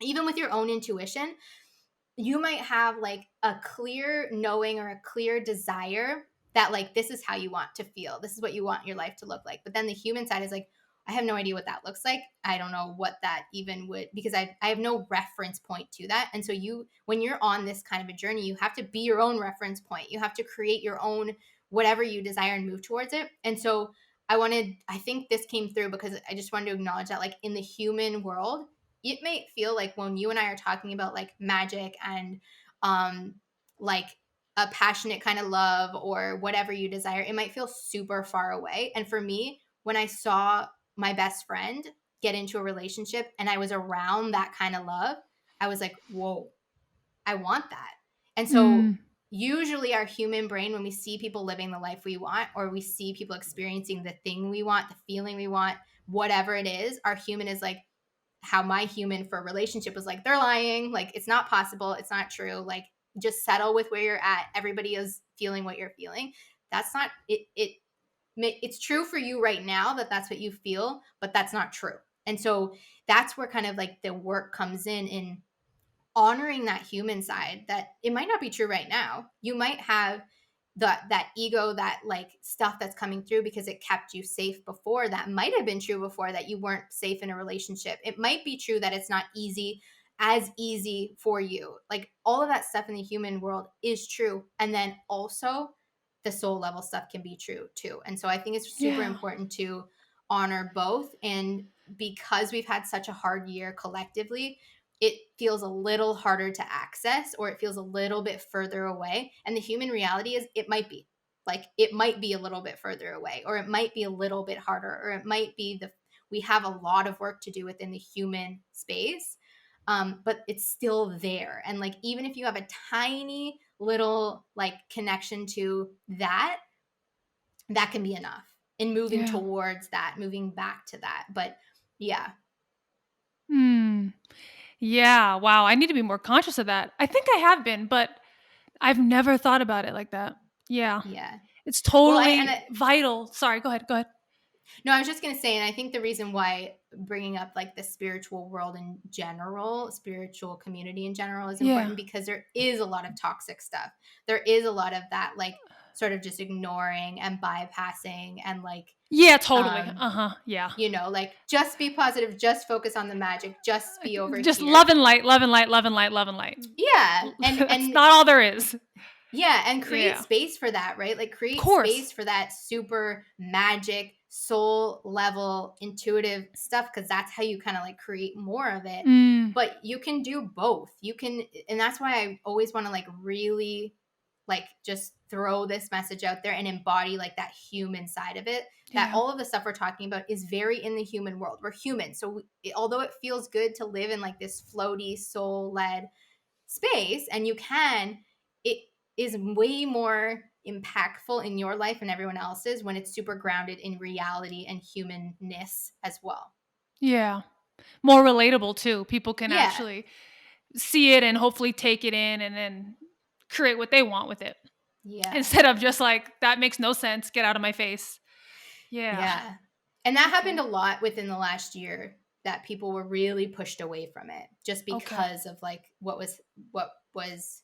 Even with your own intuition, you might have like a clear knowing or a clear desire that like this is how you want to feel, this is what you want your life to look like, but then the human side is like, I have no idea what that looks like, I don't know what that even would, because I have no reference point to that. And so you, when you're on this kind of a journey, you have to be your own reference point, you have to create your own whatever you desire and move towards it. And so I think this came through because I just wanted to acknowledge that like in the human world, it may feel like when you and I are talking about like magic and um like a passionate kind of love or whatever you desire, it might feel super far away. And for me, when I saw my best friend get into a relationship and I was around that kind of love, I was like, whoa, I want that. And so Mm. usually our human brain, when we see people living the life we want, or we see people experiencing the thing we want, the feeling we want, whatever it is, our human is like, how my human for a relationship was like, they're lying, like it's not possible, it's not true, like just settle with where you're at, everybody is feeling what you're feeling. That's not it's true for you right now that that's what you feel, but that's not true. And so that's where kind of like the work comes in honoring that human side, that it might not be true right now. You might have that ego, that like stuff that's coming through because it kept you safe before. That might have been true before, that you weren't safe in a relationship. It might be true that it's not as easy for you. Like all of that stuff in the human world is true. And then also the soul level stuff can be true too. And so I think it's super Yeah. important to honor both. And because we've had such a hard year collectively, it feels a little harder to access, or it feels a little bit further away. And the human reality is it might be a little bit further away, or it might be a little bit harder, or it might be we have a lot of work to do within the human space. But it's still there. And like, even if you have a tiny little like connection to that, that can be enough in moving Yeah. towards that, moving back to that. But yeah, Mm. Yeah. Wow. I need to be more conscious of that. I think I have been, but I've never thought about it like that. Yeah. yeah. It's Well, totally vital. Sorry, go ahead. Go ahead. no, I was just going to say, and I think the reason why bringing up like the spiritual world in general, spiritual community in general is Yeah. important, because there is a lot of toxic stuff. There is a lot of that, like sort of just ignoring and bypassing and like, Yeah, totally. um, Uh-huh. Yeah. like just be positive, just focus on the magic, just be over Just here. love and light, love and light, love and light, love and light. Yeah. That's And not all there is. yeah, and create Yeah. space for that, right? Like Of create course. space for that super magic, soul level, intuitive stuff, because that's how you kind of like create more of it. Mm. But you can do both. You can, and that's why I always want to like really like just throw this message out there and embody like that human side of it. That Yeah. all of the stuff we're talking about is very in the human world. We're human. So although it feels good to live in like this floaty, soul led space, and you can, it is way more impactful in your life and everyone else's when it's super grounded in reality and humanness as well. Yeah. More relatable too. People can Yeah. actually see it and hopefully take it in and then create what they want with it. Yeah. Instead of just like, that makes no sense. Get out of my face. Yeah. Yeah. And that happened Okay. a lot within the last year, that people were really pushed away from it just Okay. because of like what was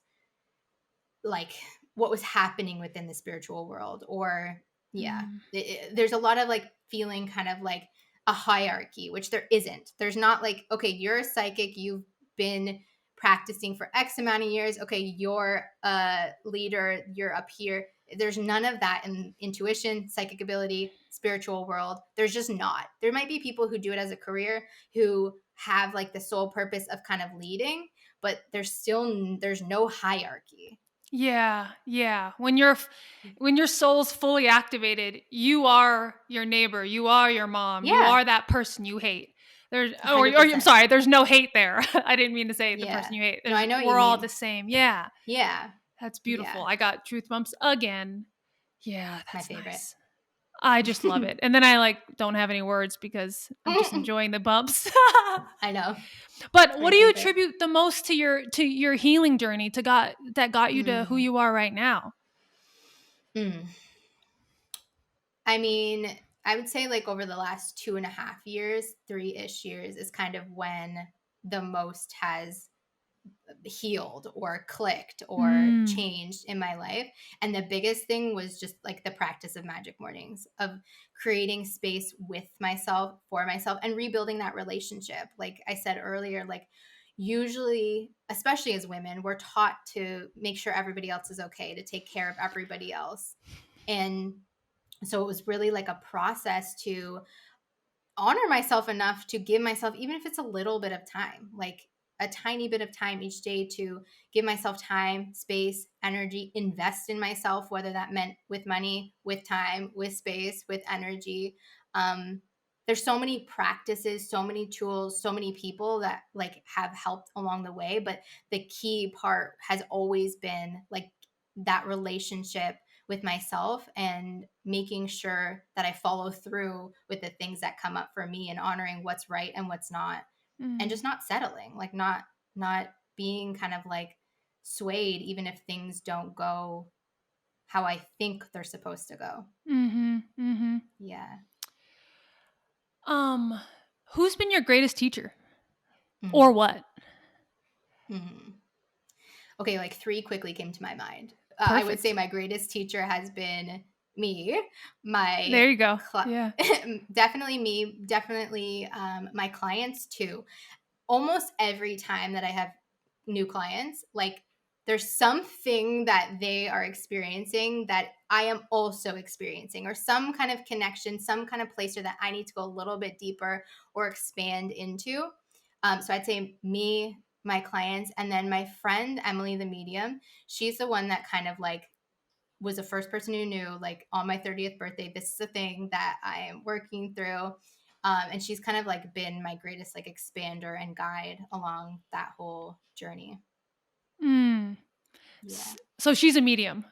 like what was happening within the spiritual world. Or yeah, Mm. there's a lot of like feeling kind of like a hierarchy, which there isn't. There's not like, okay, you're a psychic, you've been practicing for X amount of years, okay, you're a leader, you're up here. There's none of that in intuition, psychic ability, spiritual world. There's just not. There might be people who do it as a career, who have like the sole purpose of kind of leading, but there's no hierarchy. Yeah, yeah. When your soul's fully activated, you are your neighbor, you are your mom, you Yeah, are that person you hate. There's or I'm 100%. sorry, there's no hate there. I didn't mean to say the person Yeah. you hate. No, There's I know what you we're all mean. the same. Yeah. Yeah. That's beautiful. Yeah. I got truth bumps again. Yeah, My that's favorite. nice. I just love it. And then I like don't have any words because I'm just enjoying the bumps. I know. It's But what my do you favorite. attribute the most to your healing journey to God that got you to who Mm. you are right now? Mm. I mean, I would say like over the last 2.5 years, 3-ish years is kind of when the most has healed or clicked or Mm. changed in my life. And the biggest thing was just like the practice of magic mornings, of creating space with myself, for myself, and rebuilding that relationship. Like I said earlier, like usually, especially as women, we're taught to make sure everybody else is okay, to take care of everybody else. And so it was really like a process to honor myself enough to give myself, even if it's a little bit of time, like a tiny bit of time each day, to give myself time, space, energy, invest in myself, whether that meant with money, with time, with space, with energy. Um, there's so many practices, so many tools, so many people that like have helped along the way. But the key part has always been like that relationship with myself, and making sure that I follow through with the things that come up for me, and honoring what's right and what's not, and Mm. just not settling, like not being kind of like swayed even if things don't go how I think they're supposed to go. Mhm. Mhm. Yeah. Um, who's been your greatest teacher or Mm-hmm. what? Mm-hmm. Okay, like three quickly came to my mind. I would say Perfect. my greatest teacher has been me, There my you go. Yeah. definitely me, definitely my clients too. Almost every time that I have new clients, like there's something that they are experiencing that I am also experiencing, or some kind of connection, some kind of place where that I need to go a little bit deeper or expand into. So I'd say me, my clients, and then my friend Emily, the medium. She's the one that kind of like was the first person who knew, like on my 30th birthday, this is the thing that I am working through. And she's kind of like been my greatest like expander and guide along that whole journey. Mm. Yeah. So she's a medium.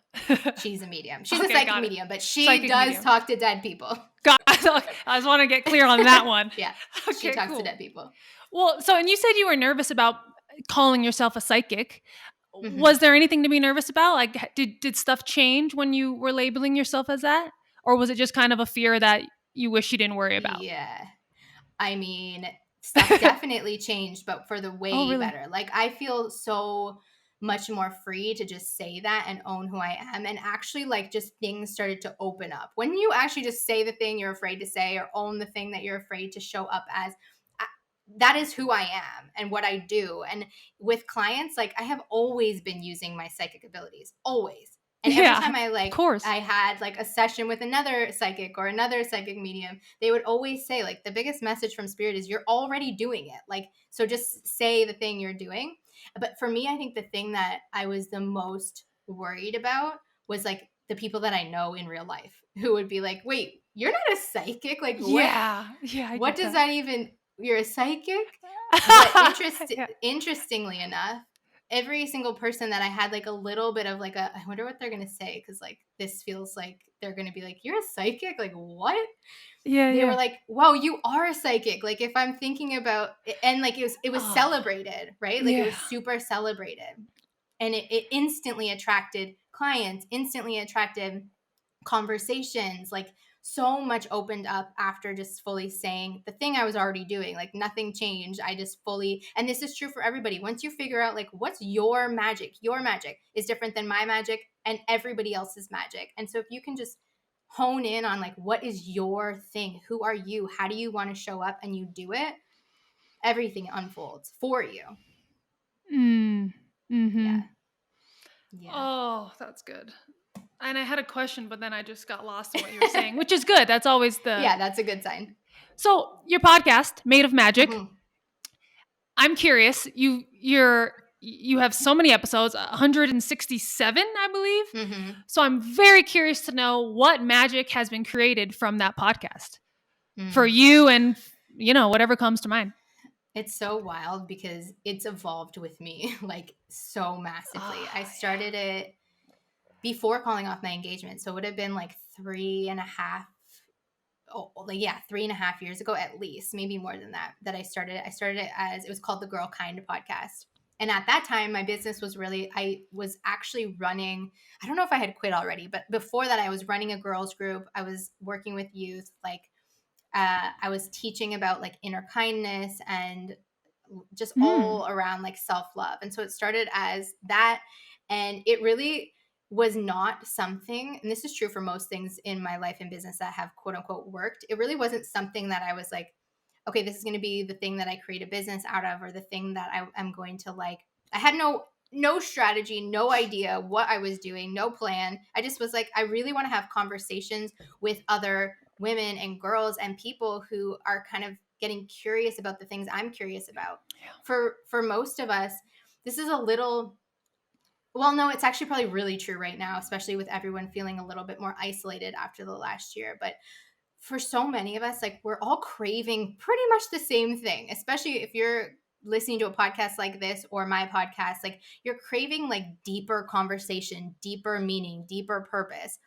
She's a medium. She's a Okay, psychic got it. medium, but she Psychic does medium. talk to dead people. Got I just want to get clear on that one. Yeah. She Okay, talks to cool. dead people. Well, so and you said you were nervous about calling yourself a psychic. Hmm. Was there anything to be nervous about? Like did stuff change when you were labeling yourself as that? Or was it just kind of a fear that you wish you didn't worry about? Yeah. I mean, stuff definitely changed, but for the Oh, way really? better. Like, I feel so much more free to just say that and own who I am. And actually, like, just things started to open up. When you actually just say the thing you're afraid to say, or own the thing that you're afraid to show up as, I, that is who I am and what I do. And with clients, like, I have always been using my psychic abilities, always. And every Yeah, time of course. I had like a session with another psychic or another psychic medium, they would always say like the biggest message from spirit is you're already doing it. Like, so just say the thing you're doing. But for me, I think the thing that I was the most worried about was like the people that I know in real life who would be like, "Wait, you're not a psychic? Like Yeah. Yeah, I what get does that. that even, you're a psychic?" But Yeah. interestingly enough, every single person that I had like a little bit of like I wonder what they're going to say. Cause like this feels like they're going to be like, you're a psychic? Like what? Yeah, They were yeah. like, "Whoa, you are a psychic." Like if I'm thinking about and like it was Oh, celebrated, right? Like it yeah. was super celebrated. And it instantly attracted clients, instantly attracted conversations, like so much opened up after just fully saying the thing I was already doing. Like nothing changed. I just fully, and this is true for everybody. Once you figure out like what's your magic is different than my magic and everybody else's magic. And so if you can just hone in on like what is your thing, who are you, how do you want to show up, and you do it, everything unfolds for you. Mm. Yeah. Mm-hmm. Yeah. Oh, that's good. And I had a question, but then I just got lost in what you were saying, which is good. That's always the. Yeah, that's a good sign. So your podcast, Made of Magic. Mhm. I'm curious. You have so many episodes, 167, I believe. Mhm. So I'm very curious to know what magic has been created from that podcast for Mm. you and whatever comes to mind. It's so wild because it's evolved with me like so massively. Oh, I started it before calling off my engagement. So it would have been like 3.5, like yeah, 3.5 years ago at least, maybe more than that, that I started it. I started it as, it was called the Girl Kind podcast. And at that time, my business was really, I was actually running, I don't know if I had quit already, but before that, I was running a girls group. I was working with youth, like I was teaching about like inner kindness and just yeah. all around like self love. And so it started as that. And it really was not something, and this is true for most things in my life and business that have quote unquote worked. It really wasn't something that I was like, okay, this is going to be the thing that I create a business out of, or the thing that I'm going to like. I had no strategy, no idea what I was doing, no plan. I just was like, I really want to have conversations with other women and girls and people who are kind of getting curious about the things I'm curious about. Yeah. For most of us, this is a little, well, no, it's actually probably really true right now, especially with everyone feeling a little bit more isolated after the last year. But for so many of us, like we're all craving pretty much the same thing, especially if you're listening to a podcast like this or my podcast, like you're craving like deeper conversation, deeper meaning, deeper purpose.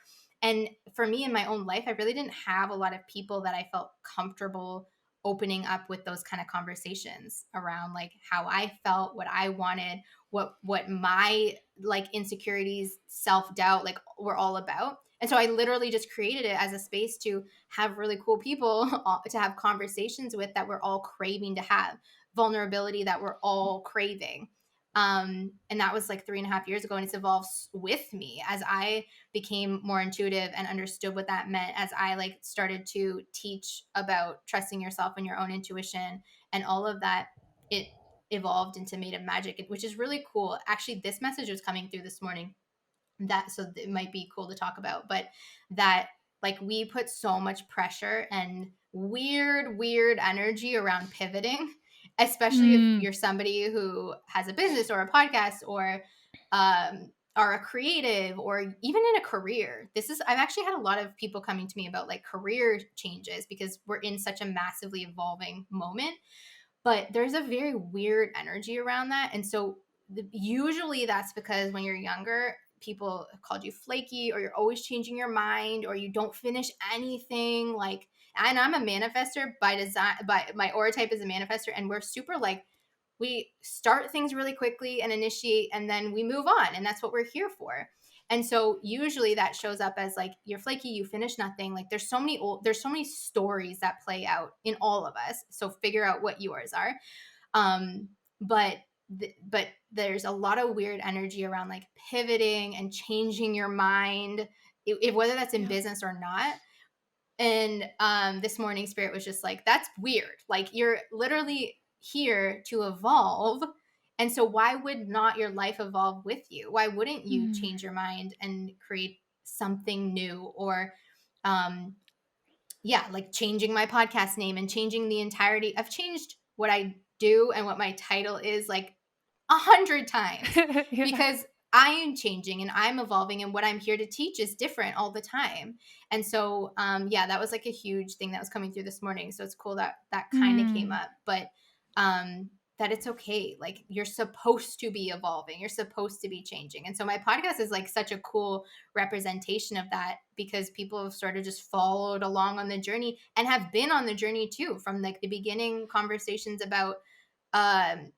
And for me in my own life, I really didn't have a lot of people that I felt comfortable opening up with those kind of conversations around like how I felt, what I wanted, what my like insecurities, self-doubt like were all about. And so I literally just created it as a space to have really cool people to have conversations with that we're all craving to have, vulnerability that we're all craving. And that was like 3.5 years ago, and it's evolved with me as I became more intuitive and understood what that meant, as I like started to teach about trusting yourself and your own intuition and all of that. It evolved into Made of Magic, which is really cool. Actually, this message was coming through this morning, that so it might be cool to talk about, but that like we put so much pressure and weird energy around pivoting, especially if Mm. you're somebody who has a business or a podcast or are a creative or even in a career. This is, I've actually had a lot of people coming to me about like career changes because we're in such a massively evolving moment, but there's a very weird energy around that. And so usually that's because when you're younger, people called you flaky, or you're always changing your mind, or you don't finish anything. Like, and I'm a manifester by design, by my aura type is a manifester, and we're super like, we start things really quickly and initiate, and then we move on. And that's what we're here for. And so usually that shows up as like, you're flaky, you finish nothing. Like there's so many stories that play out in all of us. So figure out what yours are. Um, but but there's a lot of weird energy around like pivoting and changing your mind, whether that's in Yeah. business or not. And this morning Spirit was just like, that's weird. Like you're literally here to evolve. And so why would not your life evolve with you? Why wouldn't you Mm. change your mind and create something new? Or um yeah, like changing my podcast name and changing the entirety. I've changed what I do and what my title is like 100 times Yeah. because I am changing and I'm evolving, and what I'm here to teach is different all the time. And so, yeah, that was like a huge thing that was coming through this morning. So it's cool that that kind of came Mm. up. But um, that it's okay. Like you're supposed to be evolving. You're supposed to be changing. And so my podcast is like such a cool representation of that because people have sort of just followed along on the journey and have been on the journey too from like the beginning conversations about um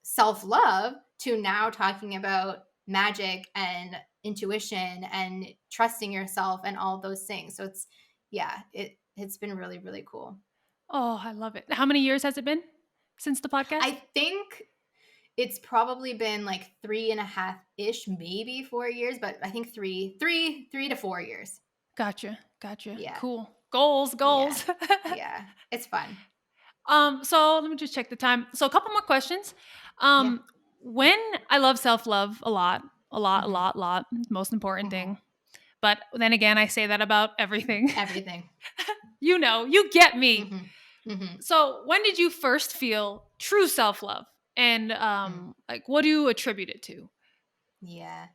self-love to now talking about magic and intuition and trusting yourself and all those things. So it's yeah, it's been really really cool. Oh, I love it. How many years has it been since the podcast? I think it's probably been like 3.5 ish, maybe 4 years, but I think 3 to 4 years. Gotcha. Gotcha. Yeah. Cool. Goals, Yeah. goals. Yeah. It's fun. So let me just check the time. So a couple more questions. Yeah. Um, when I love self-love a lot, Hmm. most important Hmm. thing. But then again, I say that about everything. Everything. You get me. Hmm. Hmm. So when did you first feel true self-love? And like what do you attribute it to? Yeah.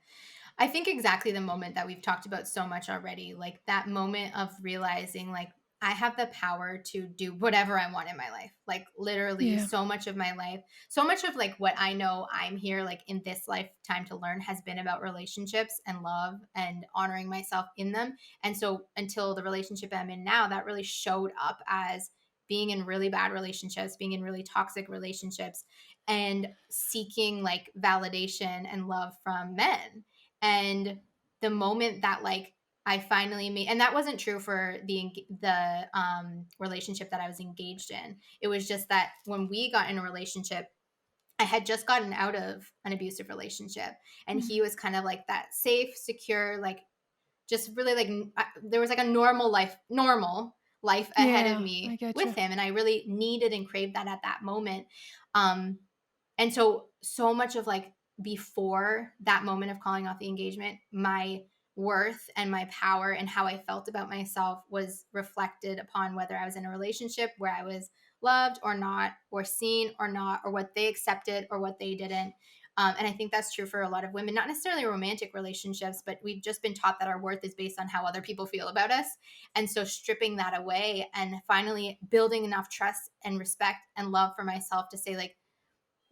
I think exactly the moment that we've talked about so much already, like that moment of realizing, like, I have the power to do whatever I want in my life. Like, literally, Yeah. so much of my life, so much of like what I know I'm here, like in this lifetime to learn, has been about relationships and love and honoring myself in them. And so, until the relationship I'm in now, that really showed up as being in really bad relationships, being in really toxic relationships, and seeking like validation and love from men. And the moment that like I finally made, and that wasn't true for the relationship that I was engaged in. It was just that when we got in a relationship, I had just gotten out of an abusive relationship, and he Mhm. was kind of like that safe, secure, like just really like there was like a normal life ahead of Yeah, I me get with you. him, and I really needed and craved that at that moment. Um, and so much of like before that moment of calling off the engagement, my worth and my power and how I felt about myself was reflected upon whether I was in a relationship where I was loved or not, or seen or not, or what they accepted or what they didn't. And I think that's true for a lot of women, not necessarily romantic relationships, but we've just been taught that our worth is based on how other people feel about us. And so stripping that away and finally building enough trust and respect and love for myself to say, like,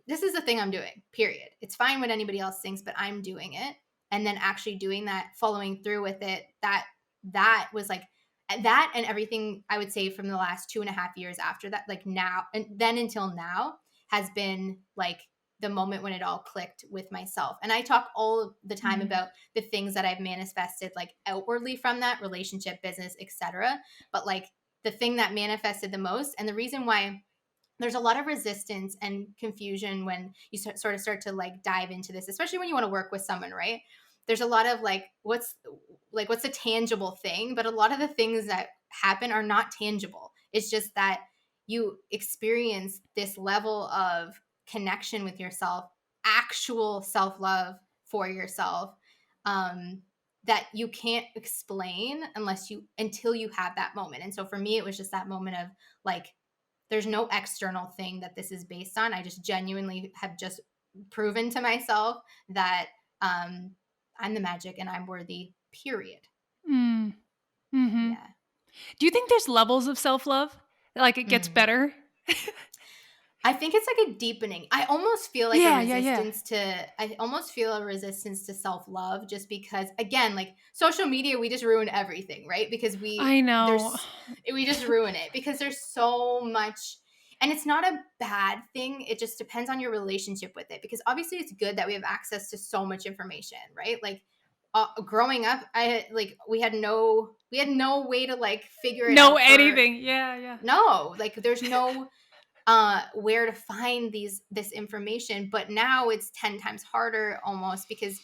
this is the thing I'm doing, period. It's fine what anybody else thinks, but I'm doing it. And then actually doing that, following through with it, that was like that, and everything I would say from the last 2.5 years after that, like now and then until now, has been like the moment when it all clicked with myself. And I talk all the time Mm. about the things that I've manifested like outwardly from that relationship, business, etc. But like the thing that manifested the most, and the reason why there's a lot of resistance and confusion when you sort of start to like dive into this, especially when you want to work with someone, right? There's a lot of what's a tangible thing, but a lot of the things that happen are not tangible. It's just that you experience this level of connection with yourself, actual self-love for yourself, um, that you can't explain until you have that moment. And so for me, it was just that moment of like, there's no external thing that this is based on. I just genuinely have just proven to myself that um, I'm the magic and I'm worthy, period. Mm. Mhm. Yeah. Do you think there's levels of self-love? Like it gets Mm. better? I think it's like a deepening. I almost feel like Yeah, yeah, yeah. I almost feel a resistance to self-love, just because again, like social media, we just ruin everything, right? Because I know. we just ruin it because there's so much, and it's not a bad thing. It just depends on your relationship with it, because obviously it's good that we have access to so much information, right? Like growing up, we had no way to like figure it Know out for anything. Yeah, yeah. no, like there's no where to find this information. But now it's 10 times harder almost, because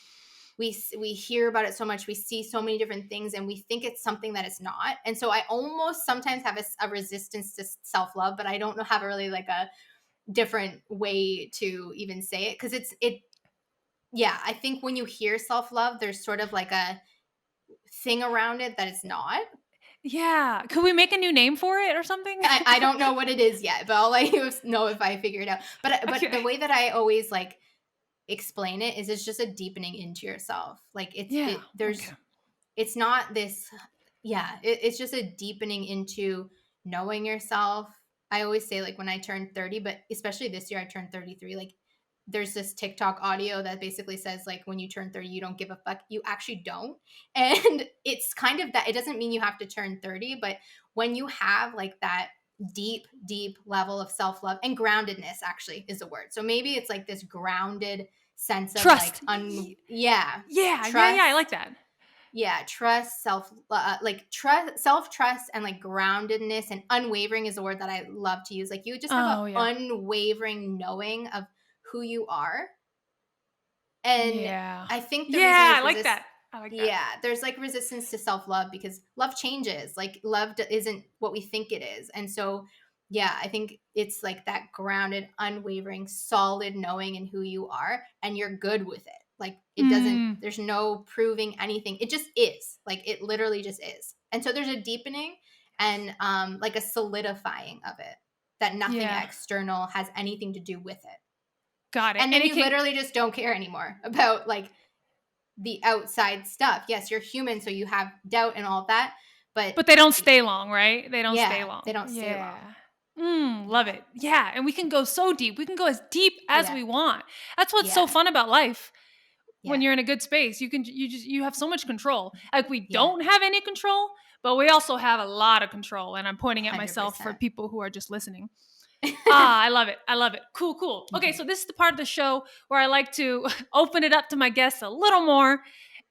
we hear about it so much, we see so many different things, and we think it's something that it's not. And so I almost sometimes have a resistance to self-love, but I don't know, have a really like a different way to even say it, because it yeah, I think when you hear self-love, there's sort of like a thing around it that it's not. Yeah. Could we make a new name for it or something? I don't know what it is yet, but I'll let you know if I figure it out. But the Okay. way that I always like explain it is, it's just a deepening into yourself. Like Yeah. Okay. it's not this, yeah, it's just a deepening into knowing yourself, I always say like when I turned 30, but especially this year I turned 33, like there's this TikTok audio that basically says like when you turn 30 you don't give a fuck. You actually don't. And it's kind of that, it doesn't mean you have to turn 30, but when you have like that deep level of self-love and groundedness actually is a word. So maybe it's like this grounded sense of like Trust. yeah, Yeah, I like trust. that. Yeah, trust, self trust, and like groundedness and unwavering is a word that I love to use. Like you just have an Oh, yeah. unwavering knowing of who you are, and Yeah. I think the reason Yeah, I there's like resist. that. I like that. Yeah, there's like resistance to self love because love changes. Like isn't what we think it is, and so yeah, I think it's like that grounded, unwavering, solid knowing in who you are, and you're good with it. Like it doesn't. Mm, There's no proving anything. It just is. Like it literally just is. And so there's a deepening and like a solidifying of it that nothing yeah. external has anything to do with it. Got it. And And then it you can, literally just don't care anymore about like the outside stuff. Yes, you're human, so you have doubt and all that, but but they don't stay long, right? They don't stay yeah, they long. don't stay Yeah. long. Love Yeah. it. Yeah, and we can go so deep. We can go as deep as Yeah. we want. That's what's so Yeah. fun about life. When Yeah. you're in a good space, you have so much control. Like we Yeah. don't have any control, but we also have a lot of control. And I'm pointing at myself for 100%. people who are just listening. Ah, I love it. I love it. Cool, cool. Okay, Mhm. so this is the part of the show where I like to open it up to my guests a little more.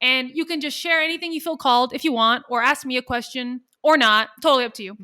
And you can just share anything you feel called if you want, or ask me a question or not. Totally up to you.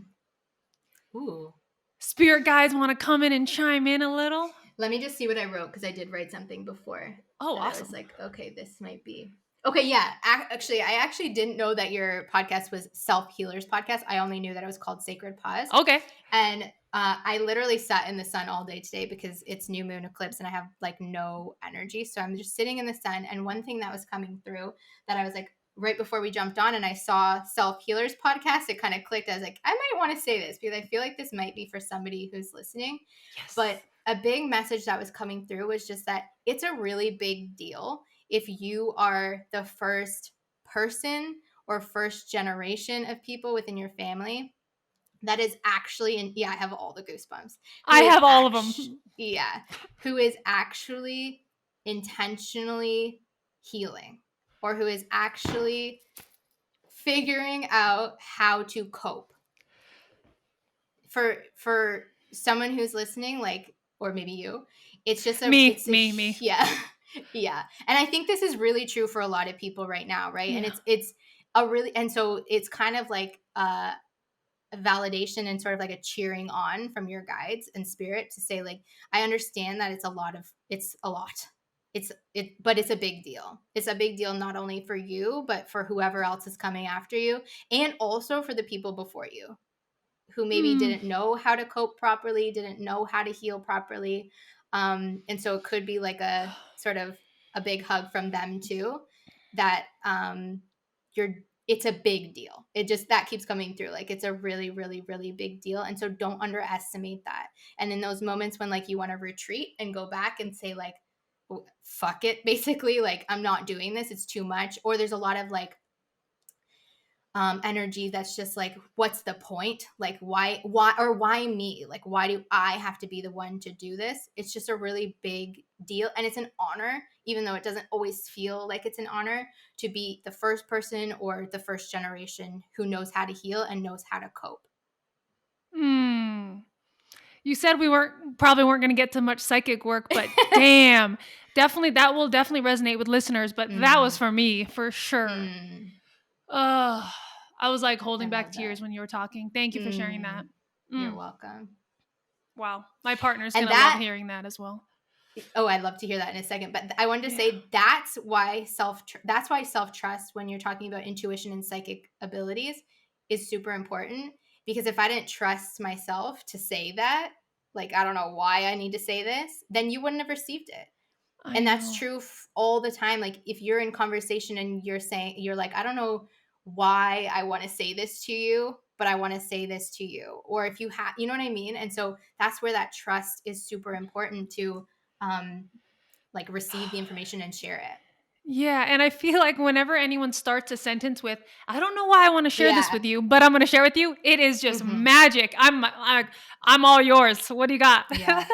Ooh. Spirit guides want to come in and chime in a little. Let me just see what I wrote because I did write something before Oh, that I was awesome. like, okay, this might be. Okay, yeah. Actually, I actually didn't know that your podcast was Self Healers Podcast. I only knew that it was called Sacred Pause. Okay. And I literally sat in the sun all day today because it's new moon eclipse and I have like no energy. So I'm just sitting in the sun. And one thing that was coming through that I was like, right before we jumped on and I saw Self Healers Podcast, it kind of clicked. I was like, I might want to say this because I feel like this might be for somebody who's listening. Yes. But a big message that was coming through was just that it's a really big deal if you are the first person or first generation of people within your family that is actually in yeah, I have all the goosebumps. Who I is have all of them. yeah, who is actually intentionally healing or who is actually figuring out how to cope. For someone who's listening like or maybe you, it's just a Me, it's a me, me. yeah. Yeah. And I think this is really true for a lot of people right now, right? And Yeah. it's a really and so it's kind of like a validation and sort of like a cheering on from your guides and spirit to say like I understand that it's a lot but it's a big deal. It's a big deal not only for you but for whoever else is coming after you and also for the people before you who maybe Mm. didn't know how to cope properly, didn't know how to heal properly. And so it could be like a sort of a big hug from them too, that you're it's a big deal. It just that keeps coming through. Like it's a really, really, really big deal. And so don't underestimate that. And in those moments when like you want to retreat and go back and say like, fuck it, basically, like I'm not doing this, it's too much. Or there's a lot of like energy that's just like what's the point, like why me, like why do I have to be the one to do this. It's just a really big deal and it's an honor even though it doesn't always feel like it's an honor to be the first person or the first generation who knows how to heal and knows how to cope. Mm. You said we probably weren't going to get to much psychic work, but damn, definitely that will definitely resonate with listeners. But that was Mm, for me for sure. mm, I was like I holding back love tears that. when you were talking. Thank you for sharing that. Mm, you're Mm, welcome. wow, my partner's And gonna love that hearing that as well. Oh, I'd love to hear that in a second. But I wanted to Yeah, say that's why self trust when you're talking about intuition and psychic abilities is super important. Because if I didn't trust myself to say that, like I don't know why I need to say this, then you wouldn't have received it. I And that's know. true all the time. Like if you're in conversation and you're like, I don't know why I want to say this to you, but I want to say this to you. Or if you have, you know what I mean? And so that's where that trust is super important to um like receive the information and share it. Yeah, and I feel like whenever anyone starts a sentence with, "I don't know why I want to share this Yeah. with you, but I'm going to share with you," it is just Hmm. magic. I'm all yours. So what do you got? Yeah.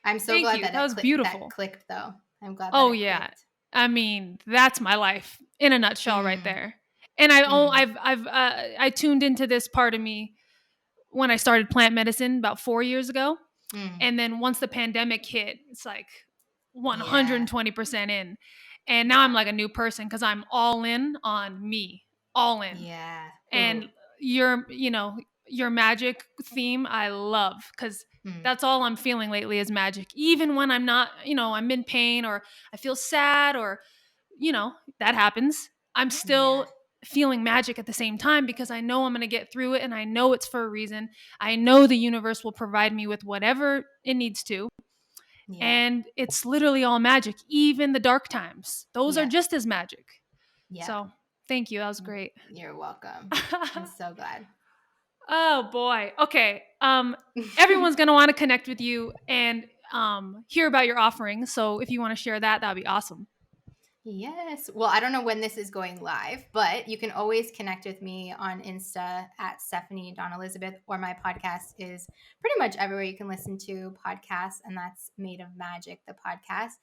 I'm so Thank glad you. that That was that beautiful. clicked though. I'm glad that Oh it yeah. clicked. I mean, that's my life in a nutshell right Mm, there. And mm, I tuned into this part of me when I started plant medicine about 4 years ago. mm. And then once the pandemic hit, it's like Yeah. 120% in. And now I'm Yeah. like a new person because I'm all in on me, all in. Yeah. Ooh. And your magic theme, I love because Mm. that's all I'm feeling lately is magic. Even when I'm not, I'm in pain or I feel sad or, that happens. I'm Yeah. still feeling magic at the same time because I know I'm going to get through it and I know it's for a reason. I know the universe will provide me with whatever it needs to. Yeah. And it's literally all magic, even the dark times. Those are Yeah. just as magic. Yeah. So thank you. That was Mm. great. You're welcome. I'm so glad. Oh boy. Okay. Everyone's gonna want to connect with you and hear about your offerings. So if you want to share that, that'd be awesome. Yes. Well, I don't know when this is going live, but you can always connect with me on Insta at Stephanie Dawn Elizabeth, or my podcast is pretty much everywhere you can listen to podcasts, and that's Made of Magic, the podcast.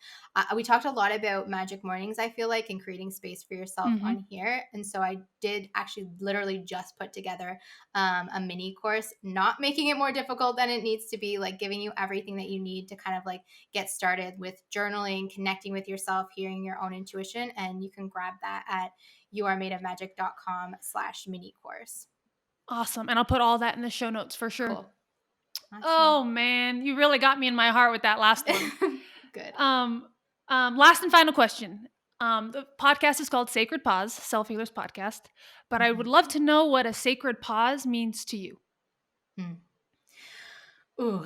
We talked a lot about magic mornings, I feel like, and creating space for yourself Hmm. on here. And so I did actually literally just put together a mini course, not making it more difficult than it needs to be, like giving you everything that you need to kind of like get started with journaling, connecting with yourself, hearing your own intuition. And you can grab that at youaremadeofmagic.com/mini course. Awesome. And I'll put all that in the show notes for sure. Cool. Awesome. Oh man, you really got me in my heart with that last one. Good. Um, Last and final question. The podcast is called Sacred Pause, Self Healers Podcast, but I would Mhm. love to know what a sacred pause means to you. Mm. Ooh,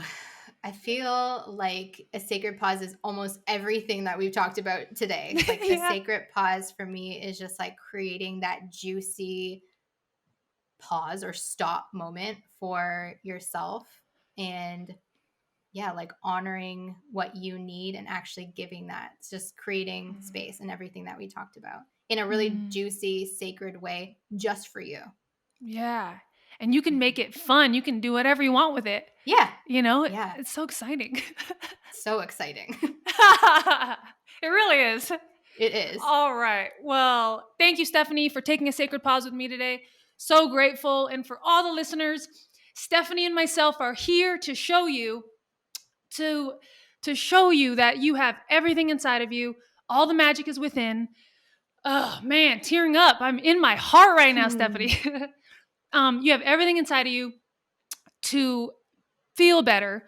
I feel like a sacred pause is almost everything that we've talked about today. Like a Yeah. sacred pause for me is just like creating that juicy pause or stop moment for yourself, and yeah, like honoring what you need and actually giving that. It's just creating space and everything that we talked about in a really Mm. juicy, sacred way just for you. Yeah. And you can Mhm. make it fun. You can do whatever you want with it. Yeah. Yeah. It's so exciting. So exciting. It really is. It is. All right. Well, thank you, Stephanie, for taking a sacred pause with me today. So grateful. And for all the listeners, Stephanie and myself are here to show you to to show you that you have everything inside of you. All the magic is within. Oh man, tearing up. I'm in my heart right now, Stephanie. You have everything inside of you to feel better,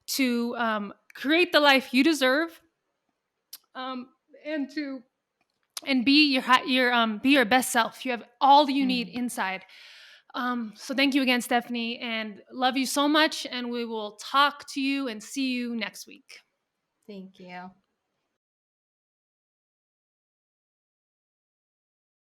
to create the life you deserve, um, and to be be your best self. You have all you need Mm. inside. So thank you again, Stephanie, and love you so much. And we will talk to you and see you next week. Thank you.